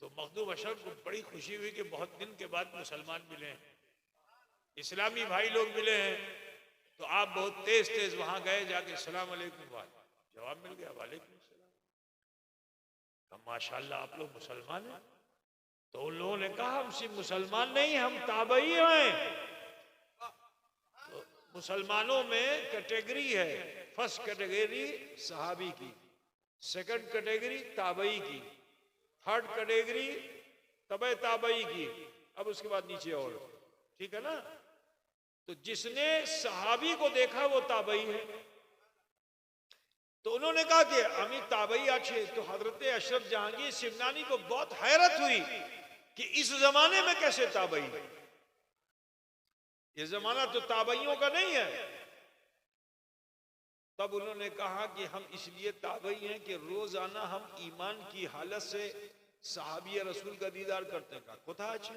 तो मखदूम अशरफ को बड़ी खुशी हुई कि बहुत दिन के बाद मुसलमान मिले हैं, इस्लामी भाई लोग मिले हैं। तो आप बहुत तेज तेज वहां गए, जाके सलाम अलैकुम जवाब मिल गया, वालेकुम सलाम। माशाल्लाह आप लोग मुसलमान हैं। तो उन लोगों ने कहा हम सिर्फ मुसलमान नहीं, हम ताबई हैं। तो मुसलमानों में कैटेगरी है, फर्स्ट कैटेगरी सहाबी की, सेकंड कैटेगरी ताबई की, थर्ड कैटेगरी तबे ताबई की, अब उसके बाद नीचे और, ठीक है ना। तो जिसने सहाबी को देखा वो ताबई है। तो उन्होंने कहा कि अमीर ताबई अच्छे। तो हजरत अशरफ जहांगीर सिमनानी को बहुत हैरत हुई कि इस जमाने में कैसे ताबई, ये जमाना तो ताबइयों का नहीं है। तब उन्होंने कहा कि हम इसलिए ताबई हैं कि रोजाना हम ईमान की हालत से सहाबी रसूल का दीदार करते हैं। कोथा अच्छे।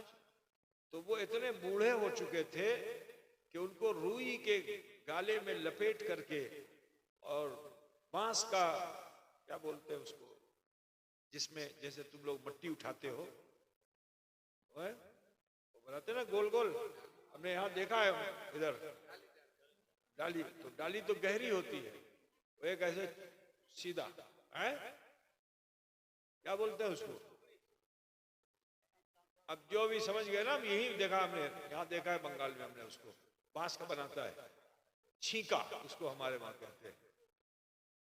तो वो इतने बूढ़े हो चुके थे कि उनको रुई के गाले में लपेट करके और बांस का क्या बोलते हैं उसको, जिसमें जैसे तुम लोग मट्टी उठाते हो, वो बनाते ना गोल गोल, हमने यहाँ देखा है इधर डाली। तो डाली तो गहरी होती है, वो एक ऐसे सीधा है, क्या बोलते हैं उसको। अब जो भी समझ गए ना, यही देखा हमने, यहाँ देखा है बंगाल में हमने, उसको बांस का बनाता है, छींका उसको हमारे वहां कहते हैं,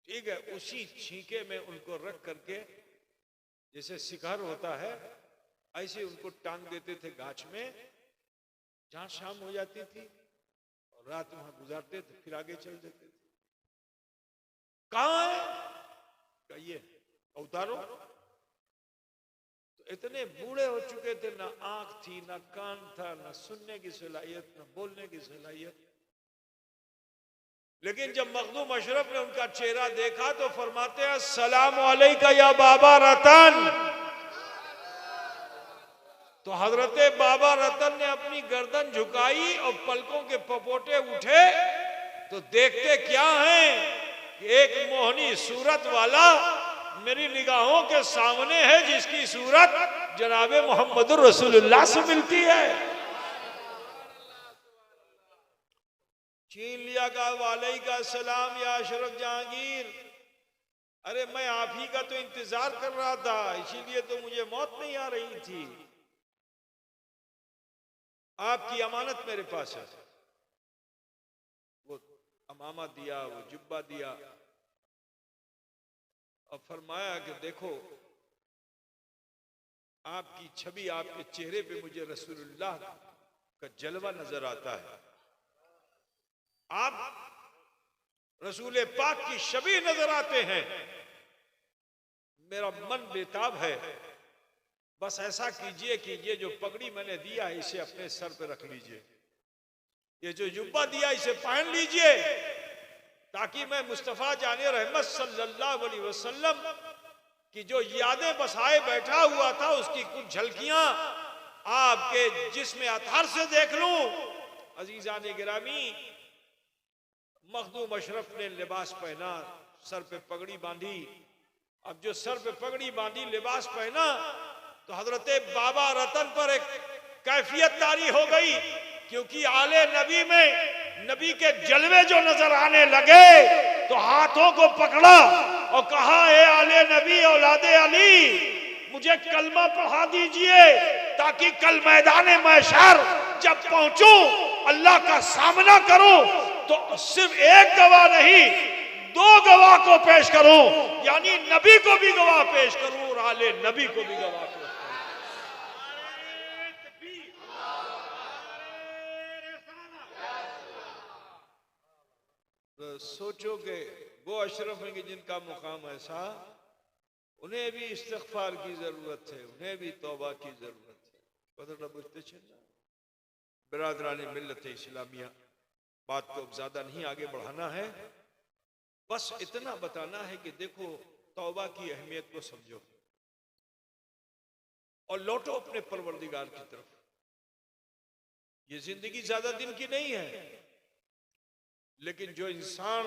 ठीक है। उसी छींके में उनको रख करके जैसे शिखर होता है ऐसे उनको टांग देते थे गाछ में। जहां शाम हो जाती थी और रात वहां गुजारते थे, फिर आगे चल देते थे। कहां है? कहिए उतारो। तो इतने बूढ़े हो चुके थे, ना आंख थी, ना कान था, ना सुनने की सलाहियत, ना बोलने की सलाहियत। लेकिन जब मखदूम अशरफ ने उनका चेहरा देखा तो फरमाते हैं सलाम अलैका या बाबा रतन। तो हजरत बाबा रतन ने अपनी गर्दन झुकाई और पलकों के पपोटे उठे तो देखते क्या हैं कि एक मोहनी सूरत वाला मेरी निगाहों के सामने है, जिसकी सूरत जनाबे मोहम्मदुर रसूलुल्लाह से मिलती है। छीन लिया का वालेकुम सलाम या अशरफ जहांगीर। अरे मैं आप ही का तो इंतजार कर रहा था, इसीलिए तो मुझे मौत नहीं आ रही थी। आपकी अमानत मेरे पास है। वो अमामा दिया, वो जुब्बा दिया और फरमाया कि देखो आपकी छवि, आपके चेहरे पे मुझे रसूलुल्लाह का जलवा नजर आता है। आप रसूल पाक की छवि नजर आते हैं। मेरा मन बेताब है, बस ऐसा कीजिए कीजिए, जो पगड़ी मैंने दिया है इसे अपने सर पे रख लीजिए, ये जो जुब्बा दिया इसे पहन लीजिए, ताकि मैं मुस्तफा जाने रहमत सल्लल्लाहु अलैहि वसल्लम की जो यादें बसाए बैठा हुआ था उसकी कुछ झलकियां आपके जिस्म अतहर से देख लूं। अजीजान गिरामी, मखदूम अशरफ ने लिबास पहना, सर पे पगड़ी बांधी। अब जो सर पे पगड़ी बांधी, लिबास पहना, तो हजरत बाबा रतन पर एक कैफियत तारी हो गई, क्योंकि आले नबी में नबी के जलवे जो नजर आने लगे तो हाथों को पकड़ा और कहा, ए आले नबी औलादे अली, मुझे कलमा पढ़ा दीजिए, ताकि कल मैदान महशर जब पहुंचूं, अल्लाह का सामना करूं, तो सिर्फ एक गवाह नहीं, दो गवाह को पेश करूं, यानी नबी को भी गवाह पेश करूं और आले नबी को भी गवाह पेश करूं। तो सोचो कि वो अशरफ हैं कि जिनका मुकाम ऐसा, उन्हें भी इस्तिग़फ़ार की जरूरत है, उन्हें भी तौबा की जरूरत है। पता बुझते चलना बिरादरान मिल्लत इस्लामिया, बात को अब ज्यादा नहीं आगे बढ़ाना है, बस इतना बताना है कि देखो तौबा की अहमियत को समझो और लौटो अपने परवरदिगार की तरफ। ये जिंदगी ज्यादा दिन की नहीं है, लेकिन जो इंसान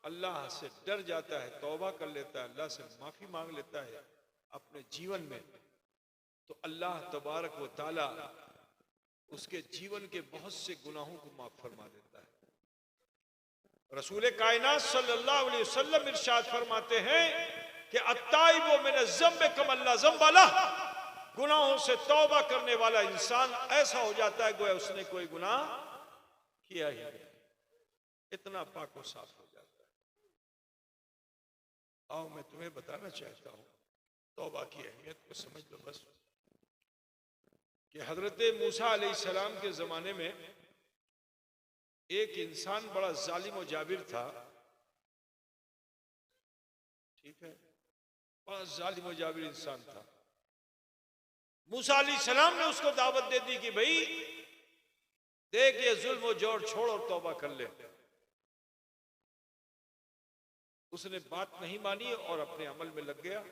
अल्लाह से डर जाता है, तौबा कर लेता है, अल्लाह से माफी मांग लेता है अपने जीवन में, तो अल्लाह तबारक व तआला उसके जीवन के बहुत से गुनाहों को माफ फरमा देता है। रसूल कायनात सल्लल्लाहु अलैहि वसल्लम इरशाद फरमाते हैं कि अत्ताइबु मिन ज़म्बि कमल्ला ज़म्ब लह, गुनाहों से तौबा करने वाला इंसान ऐसा हो जाता है गोया उसने कोई गुनाह किया ही नहीं, इतना पाक और साफ हो जाता है। आओ मैं तुम्हें बताना चाहता हूं, तौबा की अहमियत को समझ लो बस, कि हजरत मूसा अलैहिस्सलाम के जमाने में एक इंसान बड़ा जालिम और जाबिर था, ठीक है, बड़ा जालिम और जाबिर इंसान था। मूसा अलैहिस्सलाम ने उसको दावत दे दी कि भाई देख ये जुल्म और जोर छोड़ और तौबा कर ले। उसने बात नहीं मानी और अपने अमल में लग गया,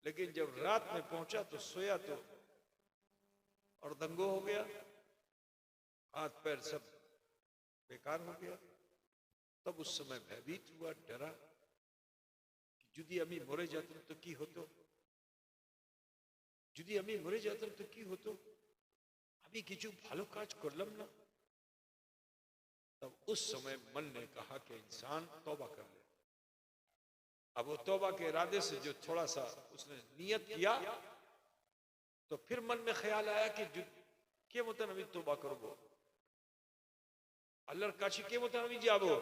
लेकिन जब रात में पहुंचा तो सोया तो और दंगो हो गया, हाथ पैर सब बेकार हो गया। तब उस समय भयभीत हुआ, डरा कि जुदी अमी मरे जातम तो की होतो, जुदी अमी मरे जातम तो की होतो, अभी किचु भालो काज करलम ना। तब उस समय मन ने कहा कि इंसान तौबा कर ले। अब वो तौबा के इरादे से जो थोड़ा सा उसने नियत किया, तो फिर मन में ख्याल आया कि के मतन अभी तौबा करबो, अल्लाहर काछे के मतन अभी जाबो,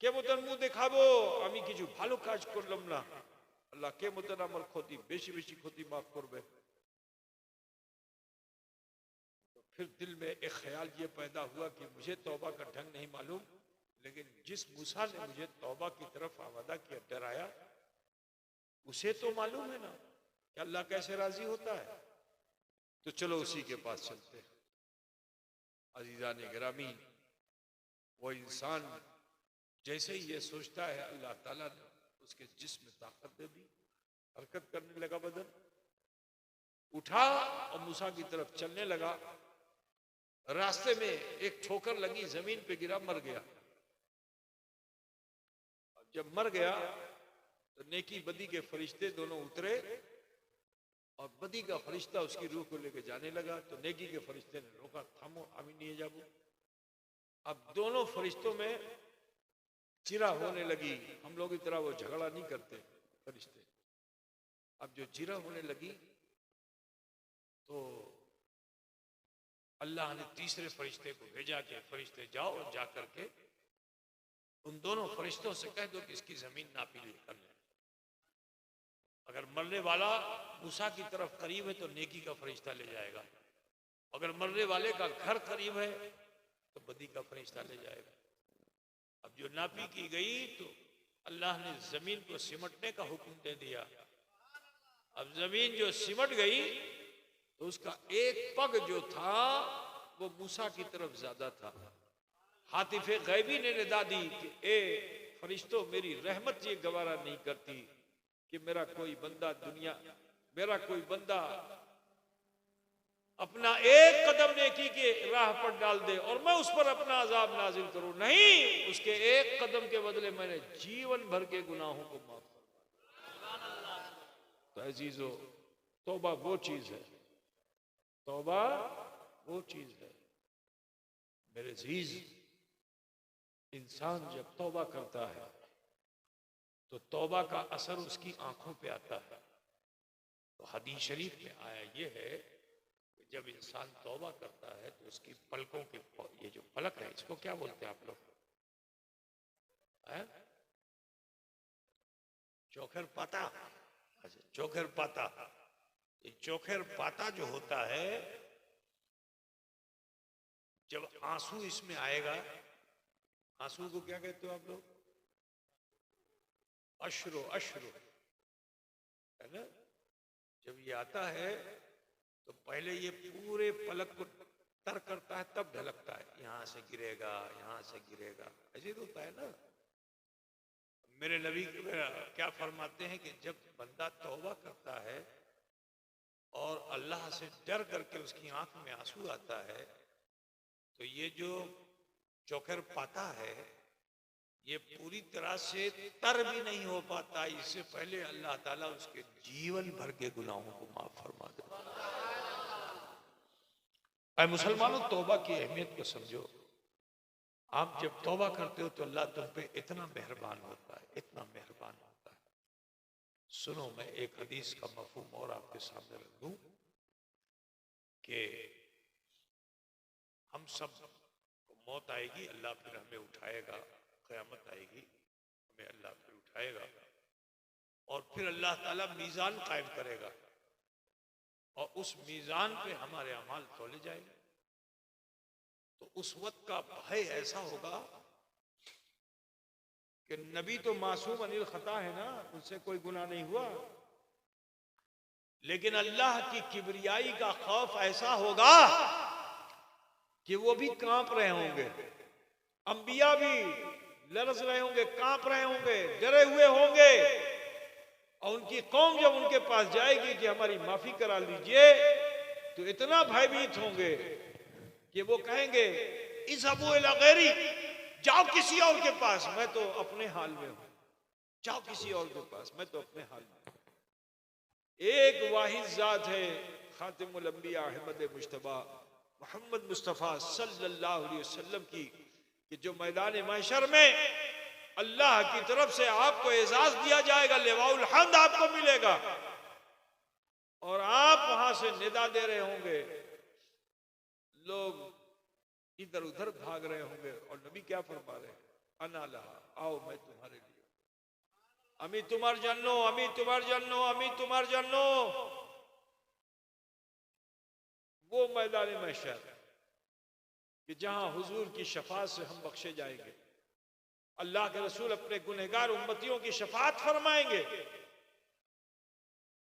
के मतन मुंह देखाबो, আমি কিছু ভালো কাজ করলাম না, আল্লাহ के मतन আমার ক্ষতি বেশি বেশি ক্ষতি माफ করবে। तो फिर दिल में एक ख्याल ये पैदा हुआ कि मुझे तौबा का ढंग नहीं मालूम, लेकिन जिस मूसा ने मुझे तौबा की तरफ आवादा किया, डराया, उसे तो मालूम है ना कि अल्लाह कैसे राजी होता है। तो चलो उसी के पास चलते हैं। अजीजान गिरामी, वो इंसान जैसे ही ये सोचता है, अल्लाह ताला ने उसके जिस्म में ताकत दे दी, हरकत करने लगा, बदन उठा और मूसा की तरफ चलने लगा। रास्ते में एक ठोकर लगी, जमीन पे गिरा, मर गया। जब मर गया तो नेकी बदी के फरिश्ते दोनों उतरे और बदी का फरिश्ता उसकी रूह को लेकर जाने लगा। तो नेकी के फरिश्ते ने रोका, थामो, आमी नहीं जाबू। अब दोनों फरिश्तों में चिरा होने लगी। हम लोग की तरह वो झगड़ा नहीं करते फरिश्ते। अब जो चिरा होने लगी तो अल्लाह ने तीसरे फरिश्ते को भेजा कि फरिश्ते जाओ और जा करके उन दोनों फरिश्तों से कह दो कि इसकी जमीन नापी कर ले। अगर मरने वाला मूसा की तरफ करीब है तो नेकी का फरिश्ता ले जाएगा, अगर मरने वाले का घर करीब है तो बदी का फरिश्ता ले जाएगा। अब जो नापी की गई तो अल्लाह ने जमीन को सिमटने का हुक्म दे दिया अब जमीन जो सिमट गई तो उसका एक पग जो था वो मूसा की तरफ ज्यादा था। हातिफे गैबी ने निदा दी कि ए फरिश्तों, मेरी रहमत ये गवारा नहीं करती कि मेरा कोई बंदा अपना एक कदम नेकी के राह पर डाल दे और मैं उस पर अपना अजाब नाजिल करूं। नहीं, उसके एक कदम के बदले मैंने जीवन भर के गुनाहों को माफ कर। तो अजीजो, तौबा वो चीज है, तौबा वो चीज है मेरे अजीज। इंसान जब तौबा करता है तो तौबा का असर उसकी आंखों पे आता है। तो हदीस शरीफ में आया ये है कि जब इंसान तौबा करता है तो उसकी पलकों के, ये जो पलक है इसको क्या बोलते हैं आप लोग? चोखर पाता। अच्छा, चोखर पाता। ये चोखर पाता जो होता है, जब आंसू इसमें आएगा, आंसू को क्या कहते हो आप लोग? अश्रु, अश्रु है ना। जब ये आता है तो पहले ये पूरे पलक को तर करता है, तब ढलकता है। यहां से गिरेगा, यहां से गिरेगा, ऐसे तो होता है ना। मेरे नबी क्या फरमाते हैं कि जब बंदा तौबा करता है और अल्लाह से डर करके उसकी आंख में आंसू आता है तो ये जो चोखर पाता है ये पूरी तरह से तर भी नहीं हो पाता, इससे पहले अल्लाह ताला उसके जीवन भर के गुनाहों को माफ फरमा देता है। मुसलमानों, तौबा की अहमियत को समझो। आप जब तौबा करते हो तो अल्लाह तुम पे इतना मेहरबान होता है, इतना मेहरबान होता है। सुनो, मैं एक हदीस का मफहूम और आपके सामने रख दूं कि हम सब को मौत आएगी, अल्लाह फिर हमें उठाएगा, क़यामत आएगी, हमें अल्लाह फिर उठाएगा और फिर अल्लाह ताला मीज़ान कायम करेगा और उस मीज़ान पे हमारे अमाल तोले जाएंगे। तो उस वक्त का भय ऐसा होगा कि नबी तो मासूम अनिल खता है ना, उनसे कोई गुनाह नहीं हुआ, लेकिन अल्लाह की किबरियाई का खौफ ऐसा होगा कि वो भी कांप रहे होंगे, अंबिया भी लरज रहे होंगे, कांप रहे होंगे, डरे हुए होंगे। और उनकी कौम जब उनके पास जाएगी कि हमारी माफी करा लीजिए तो इतना भयभीत होंगे कि वो कहेंगे इज़हबू इला गैरी, जाओ किसी और के पास, मैं तो अपने हाल में हूं, जाओ किसी और के पास, मैं तो अपने हाल में हूं। एक वाहिद जात है, खातिमुल अंबिया अहमद मुश्तबा मोहम्मद मुस्तफ़ा सल्लल्लाहु अलैहि वसल्लम की, कि जो मैदान महशर में अल्लाह की तरफ से आपको एजाज दिया जाएगा, लिवाउल हम्द आपको मिलेगा और आप वहां से निदा दे रहे होंगे, लोग इधर उधर भाग रहे होंगे और नबी क्या फरमा रहे हैं? अना लहा, आओ मैं तुम्हारे लिए, अमी तुम्हार जन्नो, अमी तुम्हार जन्नो, अमी तुम्हार जन्नो। वो मैदान महशर कि जहां हुजूर की शफात से हम बख्शे जाएंगे, अल्लाह के रसूल अपने गुनहगार उम्मतियों की शफात फरमाएंगे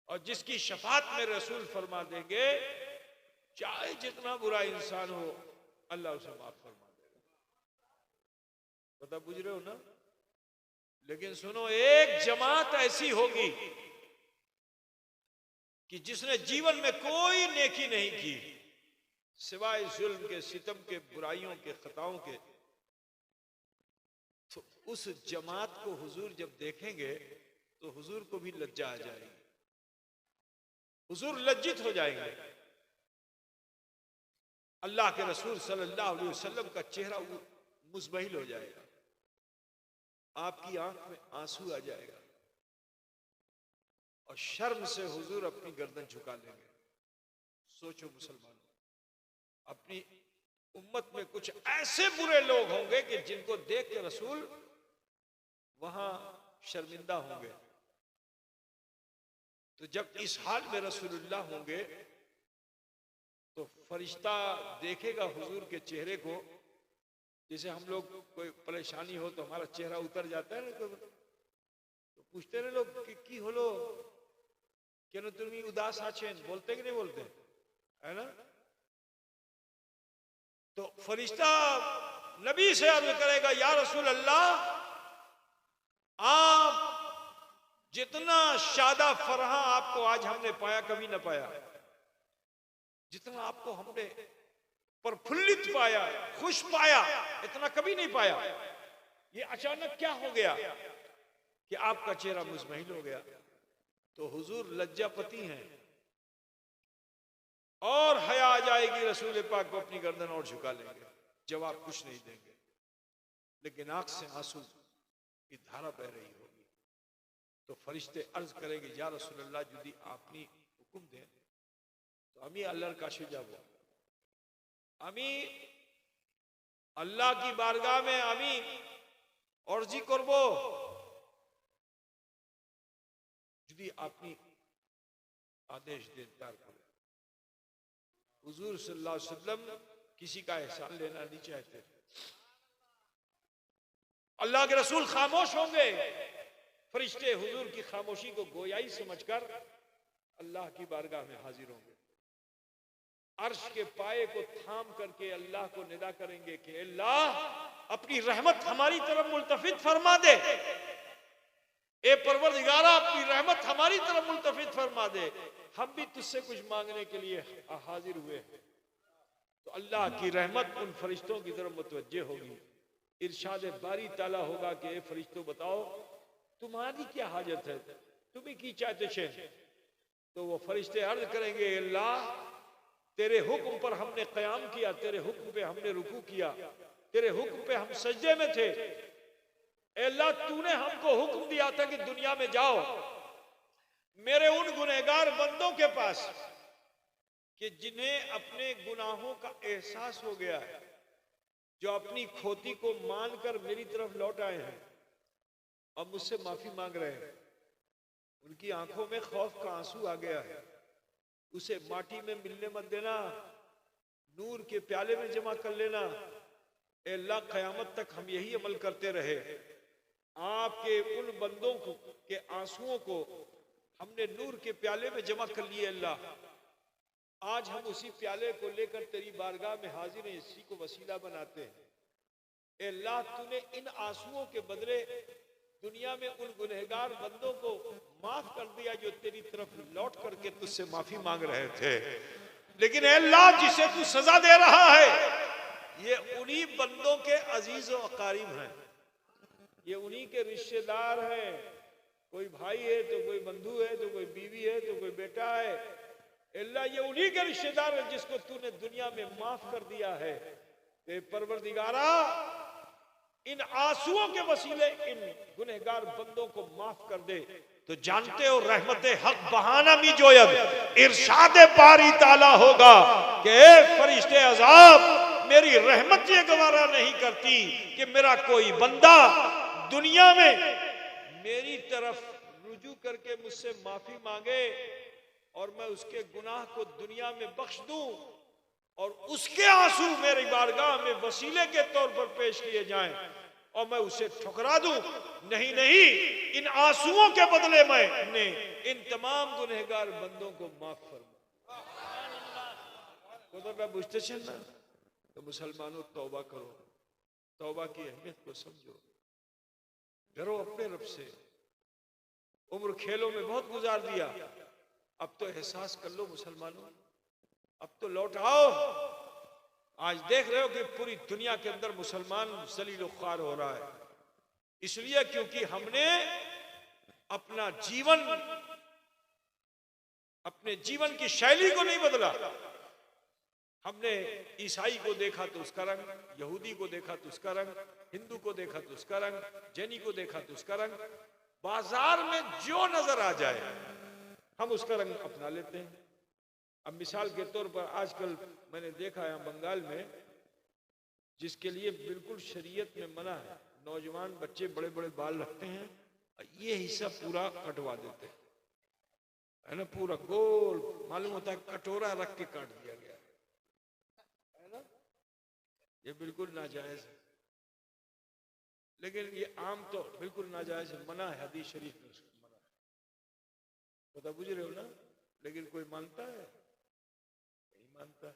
और जिसकी शफात में रसूल फरमा देंगे, चाहे जितना बुरा इंसान हो अल्लाह उसे माफ फरमा देगा। पता बुझ रहे हो ना। लेकिन सुनो, एक जमात ऐसी होगी कि जिसने जीवन में कोई नेकी नहीं की सिवाय जुल्म के, सितम के, बुराइयों के, खताओं के, तो उस जमात को हुजूर जब देखेंगे तो हुजूर को भी लज्जा आ जाएगी, हुजूर लज्जित हो जाएंगे। अल्लाह के रसूल सल्लल्लाहु अलैहि वसल्लम का चेहरा मुज़बहिल हो जाएगा, आपकी आंख में आंसू आ जाएगा और शर्म से हुजूर अपनी गर्दन झुका लेंगे। सोचो मुसलमानों, अपनी उम्मत में कुछ ऐसे बुरे लोग होंगे कि जिनको देख के रसूल वहां शर्मिंदा होंगे। तो जब इस हाल में रसूलुल्लाह होंगे तो फरिश्ता देखेगा हुजूर के चेहरे को, जैसे हम लोग कोई परेशानी हो तो हमारा चेहरा उतर जाता है ना, तो पूछते रहे लोग कि होलो, কেন তুমি উদাস আছেন, বলতে কি नहीं बोलते, है ना? तो फरिश्ता नबी से अर्ज करेगा, या रसूल अल्लाह, आप जितना शादा फरहा आपको आज हमने पाया, कभी ना पाया। जितना आपको हमने प्रफुल्लित पाया, खुश पाया, इतना कभी नहीं पाया। ये अचानक क्या हो गया कि आपका चेहरा मुज़महिल हो गया? तो हुजूर लज्जापति हैं और हया आ जाएगी, रसूल पाक को अपनी गर्दन और झुका लेंगे, जवाब कुछ नहीं देंगे, लेकिन आंख से आंसू की धारा बह रही होगी। तो फरिश्ते अर्ज करेंगे, या रसूल अल्लाह, यदि आपने हुक्म दें तो আমি আল্লাহর কাছে যাব, আমি আল্লাহ की बारगाह में আমি अर्जी করব, যদি আপনি आदेश दें त्यार करें। हुजूर सल्लल्लाहु अलैहि वसल्लम किसी का एहसान लेना नहीं चाहते। अल्लाह के रसूल खामोश होंगे, फरिश्ते हुजूर की खामोशी को गोयाई समझकर अल्लाह की बारगाह में हाजिर होंगे। अर्श के पाए को थाम करके अल्लाह को निदा करेंगे कि अल्लाह, अपनी रहमत हमारी तरफ मुल्तफित फरमा दे, ए परवरदिगारा, अपनी रहमत हमारी तरफ मुल्तफित फरमा दे, हम भी तुझसे कुछ मांगने के लिए हाजिर हुए हैं। तो अल्लाह की रहमत उन फरिश्तों की तरफ मुतवज्जे होगी। इरशाद बारी ताला होगा कि ए फरिश्तों, बताओ तुम्हारी क्या हाजत है, तुम्हें की चाहते छे? तो वो फरिश्ते अर्ज करेंगे, अल्लाह, तेरे हुक्म पर हमने क़याम किया, तेरे हुक्म पे हमने रुकू किया, तेरे हुक्म पे हम सजदे में थे। अल्लाह, तूने हमको हुक्म दिया था कि दुनिया में जाओ मेरे उन गुनहगार बंदों के पास कि जिन्हें अपने गुनाहों का एहसास हो गया है, जो अपनी खोती को मानकर मेरी तरफ लौट आए हैं और मुझसे माफी मांग रहे हैं। उनकी आंखों में खौफ का आंसू आ गया है, उसे माटी में मिलने मत देना, नूर के प्याले में जमा कर लेना। अल्लाह, क़यामत तक हम यही अमल करते रहे। आपके उन बंदों को के आंसुओं को हमने नूर के प्याले में जमा कर लिए। अल्लाह, आज हम उसी प्याले को लेकर तेरी बारगाह में हाजिर हैं, इसी को वसीला बनाते हैं। अल्लाह, तूने इन आंसुओं के बदले दुनिया में उन गुनहगार बंदों को माफ कर दिया जो तेरी तरफ लौट करके तुझसे माफी मांग रहे थे। लेकिन अल्लाह, जिसे तू सजा दे रहा है, ये उन्हीं बंदों के अजीज और अकारीब हैं, ये उन्हीं के रिश्तेदार हैं। कोई भाई है तो कोई बंधु है, तो कोई बीवी है, तो कोई बेटा है। अल्लाह, ये उन्हीं के रिश्तेदार है जिसको तूने दुनिया में माफ कर दिया है। ते परवरदिगारा, इन आंसुओं के वसीले इन गुनहगार बंदों को माफ कर दे। तो जानते हो, रहमते हक बहाना भी जोयब, इरशाद बारी ताला होगा कि ए फरिश्ते अजाब, मेरी रहमत ये गवारा नहीं करती कि मेरा कोई बंदा दुनिया में मेरी तरफ रुजू करके मुझसे माफी मांगे और मैं उसके गुनाह को दुनिया में बख्श दूं और उसके आंसू मेरी बारगाह में वसीले के तौर पर पेश किए जाएं और मैं उसे ठुकरा दूं। नहीं नहीं, इन आंसुओं के बदले मैंने इन तमाम गुनहगार बंदों को माफ फरमा। बुझते ना? तो मुसलमानों, तौबा करो, तौबा की अहमियत को समझो, डरो अपने रब से। उम्र खेलों में बहुत गुजार दिया, अब तो एहसास कर लो मुसलमानों, अब तो लौट आओ। आज देख रहे हो कि पूरी दुनिया के अंदर मुसलमान जलील ख्वार हो रहा है, इसलिए क्योंकि हमने अपना जीवन, अपने जीवन की शैली को नहीं बदला। हमने ईसाई को देखा तो उसका रंग, यहूदी को देखा तो उसका रंग, हिंदू को देखा तो उसका रंग, जैनी को देखा तो उसका रंग। बाजार में जो नजर आ जाए हम उसका रंग अपना लेते हैं। अब मिसाल के तौर पर आजकल मैंने देखा है बंगाल में, जिसके लिए बिल्कुल शरीयत में मना है, नौजवान बच्चे बड़े बड़े बाल रखते हैं, ये हिस्सा पूरा कटवा देते हैं, है ना, पूरा गोल, मालूम होता है कटोरा रख के काट दिया गया है ना। ये बिल्कुल नाजायज है, लेकिन ये आम तो बिल्कुल नाजायज है, मना है, हदीस शरीफ में उसको मना है। पता बुझ रहे हो ना? लेकिन कोई मानता है? नहीं मानता है।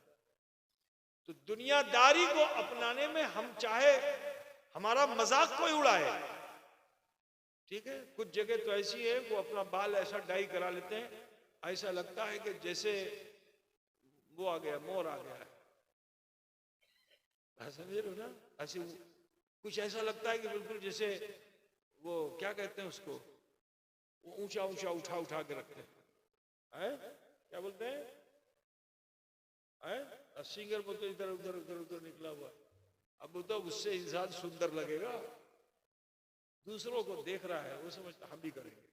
तो दुनियादारी को अपनाने में हम चाहे हमारा मजाक कोई उड़ाए, ठीक है, कुछ जगह तो ऐसी है वो अपना बाल ऐसा डाई करा लेते हैं, ऐसा लगता है कि जैसे वो आ गया, मोर आ गया है, समझ रहे हो ना? ऐसे कुछ ऐसा लगता है कि बिल्कुल जैसे वो क्या कहते हैं उसको, वो ऊंचा ऊंचा उठा उठा के रखते हैं, क्या बोलते हैं, सिंगर बोलते इधर उधर उधर उधर निकला हुआ। अब बोलता उससे इंसान सुंदर लगेगा, दूसरों को देख रहा है वो समझता हम भी करेंगे।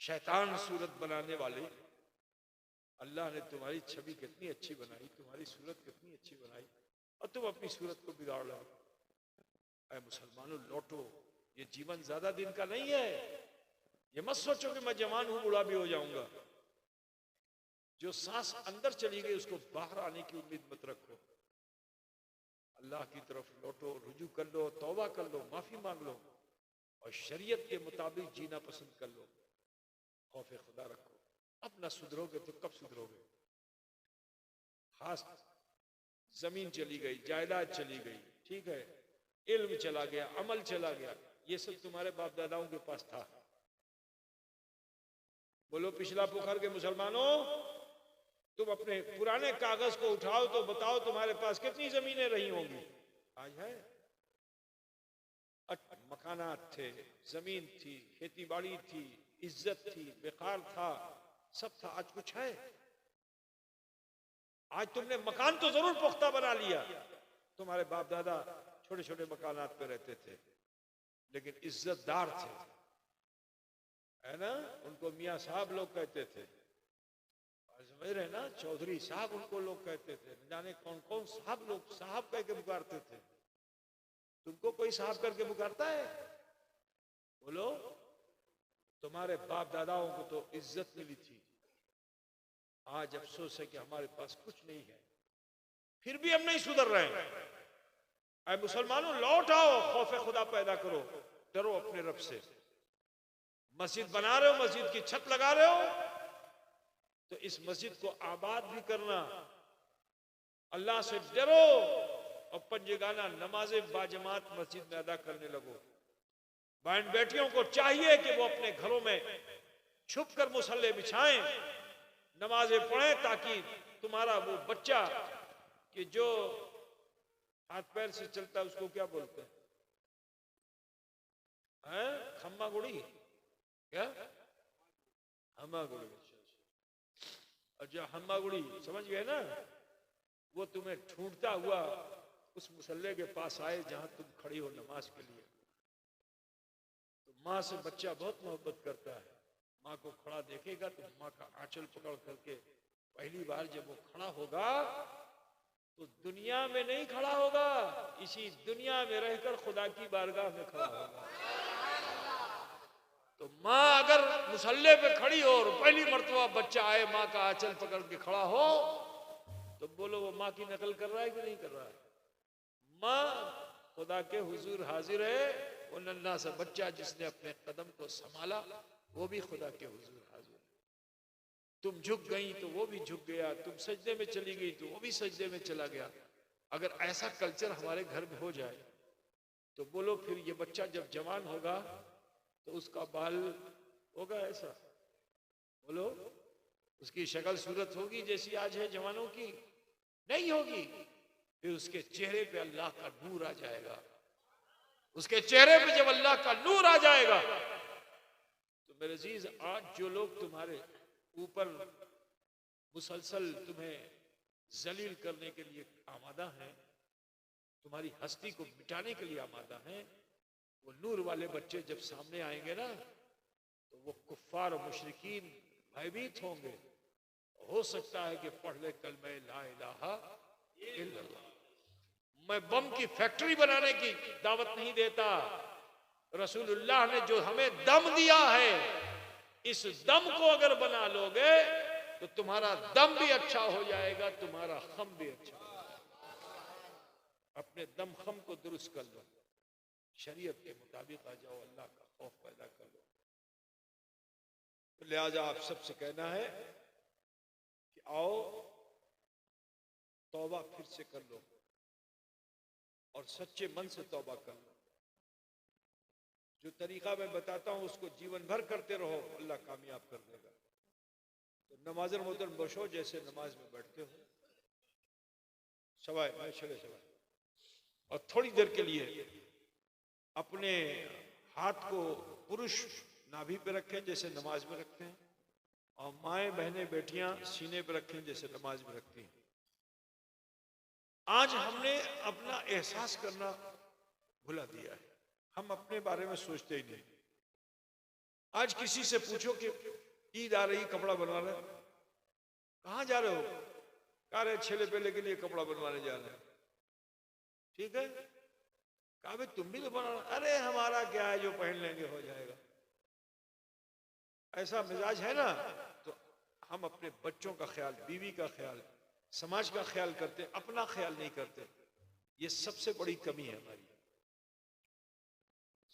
शैतान सूरत बनाने वाले, अल्लाह ने तुम्हारी छवि कितनी अच्छी बनाई, तुम्हारी सूरत कितनी अच्छी बनाई, और तुम अपनी सूरत को बिगाड़ लो। ऐ मुसलमानों लौटो, ये जीवन ज्यादा दिन का नहीं है। ये मत सोचो कि मैं जवान हूं बूढ़ा भी हो जाऊंगा। जो सांस अंदर चली गई उसको बाहर आने की उम्मीद मत रखो। अल्लाह की तरफ लौटो, रुजू कर लो, तौबा कर लो, माफी मांग लो और शरीयत के मुताबिक जीना पसंद कर लो। खौफ खुदा रखो। अब ना सुधरोगे तो कब सुधरोगे? खास जमीन चली गई, जायदाद चली गई, ठीक है, इल्म चला गया, अमल चला गया, ये सब तुम्हारे बाप दादाओं के पास था। बोलो पिछला पोखर के मुसलमानों, तुम अपने पुराने कागज को उठाओ तो बताओ तुम्हारे पास कितनी जमीनें रही होंगी? आज है? मकानात थे, जमीन थी, खेती बाड़ी थी, इज्जत थी, बेकार था, सब था। आज कुछ है? आज तुमने मकान तो जरूर पुख्ता बना लिया, तुम्हारे बाप दादा छोटे छोटे मकानात पे रहते थे लेकिन इज्जतदार थे, है ना? उनको मियाँ साहब लोग कहते थे, समझ रहे ना? चौधरी साहब उनको लोग कहते थे, न जाने कौन कौन साहब लोग साहब कह के पुकारते थे। तुमको कोई साहब करके पुकारता है? बोलो। तुम्हारे बाप दादाओं को तो इज्जत मिली थी। आज अफसोस है कि हमारे पास कुछ नहीं है, फिर भी हम नहीं सुधर रहे हैं। ऐ मुसलमानों लौट आओ, खौफ खुदा पैदा करो, डरो अपने रब से। मस्जिद बना रहे हो, मस्जिद की छत लगा रहे हो, तो इस मस्जिद को आबाद भी करना। अल्लाह से डरो और पंजगाना नमाजें बाजमात मस्जिद में अदा करने लगो। बहन बेटियों को चाहिए कि वो अपने घरों में छुप कर मुसल्ले बिछाएं, नमाजें पढ़ें, ताकि तुम्हारा वो बच्चा कि जो हाथ पैर से चलता है उसको क्या बोलते हैं? खम्मा गुड़ी, क्या हम्मा गुड़ी? अच्छा हम्मा गुड़ी समझ गए ना? वो तुम्हें ढूंढता हुआ उस मुसल्ले के पास आए जहां तुम खड़ी हो नमाज के लिए। तो माँ से बच्चा बहुत मोहब्बत करता है। माँ को खड़ा देखेगा तो माँ का आंचल पकड़ करके पहली बार जब वो खड़ा होगा तो दुनिया में नहीं खड़ा होगा, इसी दुनिया में रहकर खुदा की बारगाह में खड़ा होगा। तो माँ अगर मुसल्ले पे खड़ी हो और पहली मर्तबा बच्चा आए माँ का आंचल पकड़ के खड़ा हो, तो बोलो वो माँ की नकल कर रहा है कि नहीं कर रहा है? माँ खुदा के हुजूर हाजिर है। वो नन्हा सा बच्चा जिसने अपने कदम को संभाला वो भी खुदा के हुजूर हाजिर है। तुम झुक गई तो वो भी झुक गया, तुम सजदे में चली गई तो वो भी सजदे में चला गया। अगर ऐसा कल्चर हमारे घर में हो जाए तो बोलो फिर ये बच्चा जब जवान होगा तो उसका बाल होगा ऐसा? बोलो उसकी शक्ल सूरत होगी जैसी आज है जवानों की? नहीं होगी। फिर उसके चेहरे पे अल्लाह का नूर आ जाएगा। उसके चेहरे पे जब अल्लाह का नूर आ जाएगा तो मेरे अजीज, आज जो लोग तुम्हारे ऊपर मुसलसल तुम्हें जलील करने के लिए आमादा हैं, तुम्हारी हस्ती को मिटाने के लिए आमादा हैं, वो नूर वाले बच्चे जब सामने आएंगे ना तो वो कुफ्फार और मुशरिकीन भयभीत होंगे। हो सकता है कि पढ़ ले कलमे ला इलाहा इल्लल्लाह। मैं बम की फैक्ट्री बनाने की दावत नहीं देता। रसूलुल्लाह ने जो हमें दम दिया है, इस दम को अगर बना लोगे तो तुम्हारा दम भी अच्छा हो जाएगा, तुम्हारा खम भी अच्छा हो जाएगा। अपने दम खम को दुरुस्त कर लो, शरीयत के मुताबिक आ जाओ, अल्लाह का खौफ पैदा कर लो। लिहाजा आप सबसे कहना है कि आओ तौबा फिर से कर लो और सच्चे मन से तौबा कर लो। जो तरीका मैं बताता हूं उसको जीवन भर करते रहो, अल्लाह कामयाब कर देगा। तो नमाज़ मोहतरम बशो, जैसे नमाज में बैठते हो सवाए मैं चले सवाए, और थोड़ी देर के लिए अपने हाथ को पुरुष नाभि पे रखें जैसे नमाज में रखते हैं, और माएँ बहनें बेटियां सीने पे रखें जैसे नमाज में रखती हैं। आज हमने अपना एहसास करना भुला दिया है, हम अपने बारे में सोचते ही नहीं। आज किसी से पूछो कि ईद आ रही, कपड़ा बनवा रहे, कहाँ जा रहे हो? कह रहे छेले पेले के लिए कपड़ा बनवाने जा रहे हैं। ठीक है, कहा भाई तुम भी तो बना। अरे हमारा क्या है, जो पहन लेंगे हो जाएगा। ऐसा मिजाज है ना, तो हम अपने बच्चों का ख्याल, बीवी का ख्याल, समाज का ख्याल करते, अपना ख्याल नहीं करते। ये सबसे बड़ी कमी है हमारी।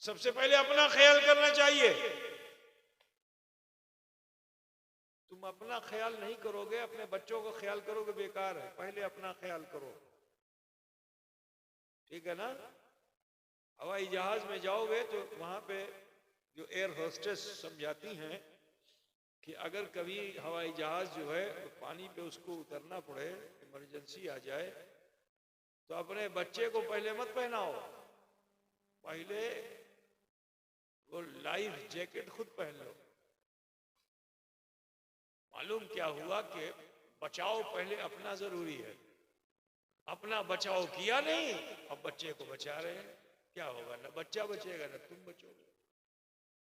सबसे पहले अपना ख्याल करना चाहिए। तुम अपना ख्याल नहीं करोगे, अपने बच्चों का ख्याल करोगे, बेकार है। पहले अपना ख्याल करो, ठीक है ना। हवाई जहाज में जाओगे तो वहां पे जो एयर होस्टेस समझाती हैं कि अगर कभी हवाई जहाज जो है तो पानी पे उसको उतरना पड़े, इमरजेंसी आ जाए, तो अपने बच्चे को पहले मत पहनाओ, पहले वो लाइफ जैकेट खुद पहन लो। मालूम क्या हुआ कि बचाओ पहले अपना जरूरी है। अपना बचाओ किया नहीं, अब बच्चे को बचा रहे हैं। क्या होगा? ना बच्चा बचेगा ना तुम बचोगे।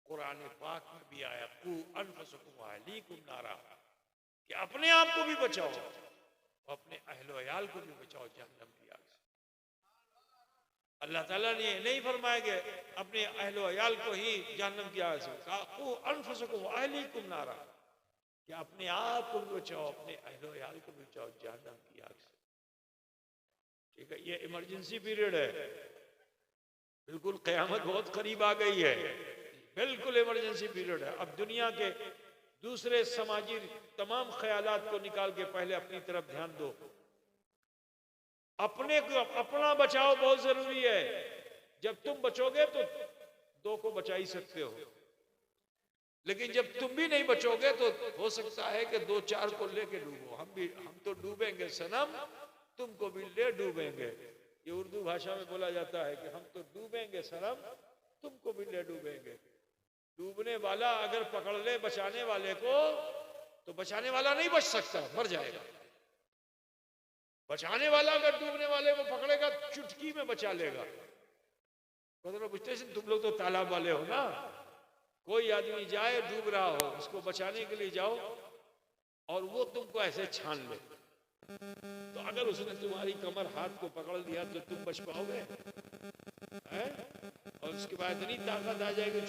कुरान पाक में भी आया, कू अनफुसकुम अहलीकुम नारा, कि अपने आप को भी बचाओ, अपने अहलो अयाल को भी बचाओ जहन्नम की आग से। अल्लाह ताला ने नहीं फरमाया कि अपने अहलो अयाल को ही जहन्नम की आग से, कहा कू अनफुसकुम अहलीकुम नारा, कि अपने आप को भी बचाओ, अपने अहलो अयाल को भी बचाओ जहन्नम की आग से। ठीक है, ये इमरजेंसी पीरियड है, बिल्कुल क़यामत बहुत करीब आ गई है, बिल्कुल इमरजेंसी पीरियड है। अब दुनिया के दूसरे समाजी तमाम ख्यालात को निकाल के पहले अपनी तरफ ध्यान दो। अपने को, अपना बचाव बहुत जरूरी है। जब तुम बचोगे तो दो को बचा ही सकते हो, लेकिन जब तुम भी नहीं बचोगे तो हो सकता है कि दो चार को लेके डूबो। हम तो डूबेंगे सनम, तुमको भी ले डूबेंगे। ये उर्दू भाषा में बोला जाता है कि हम तो डूबेंगे सनम, तुमको भी ले डूबेंगे। डूबने वाला अगर पकड़ ले बचाने वाले को, तो बचाने वाला नहीं बच सकता, मर जाएगा। बचाने वाला अगर डूबने वाले को पकड़ेगा, चुटकी में बचा लेगा। तो पूछते हैं तुम लोग तो तालाब वाले हो ना, कोई आदमी जाए डूब रहा हो, उसको बचाने के लिए जाओ और वो तुमको ऐसे छान ले, तो अगर उसने तुम्हारी कमर हाथ को पकड़ लिया तो तुम बच पाओगे? और उसके बाद इतनी ताकत आ जाएगी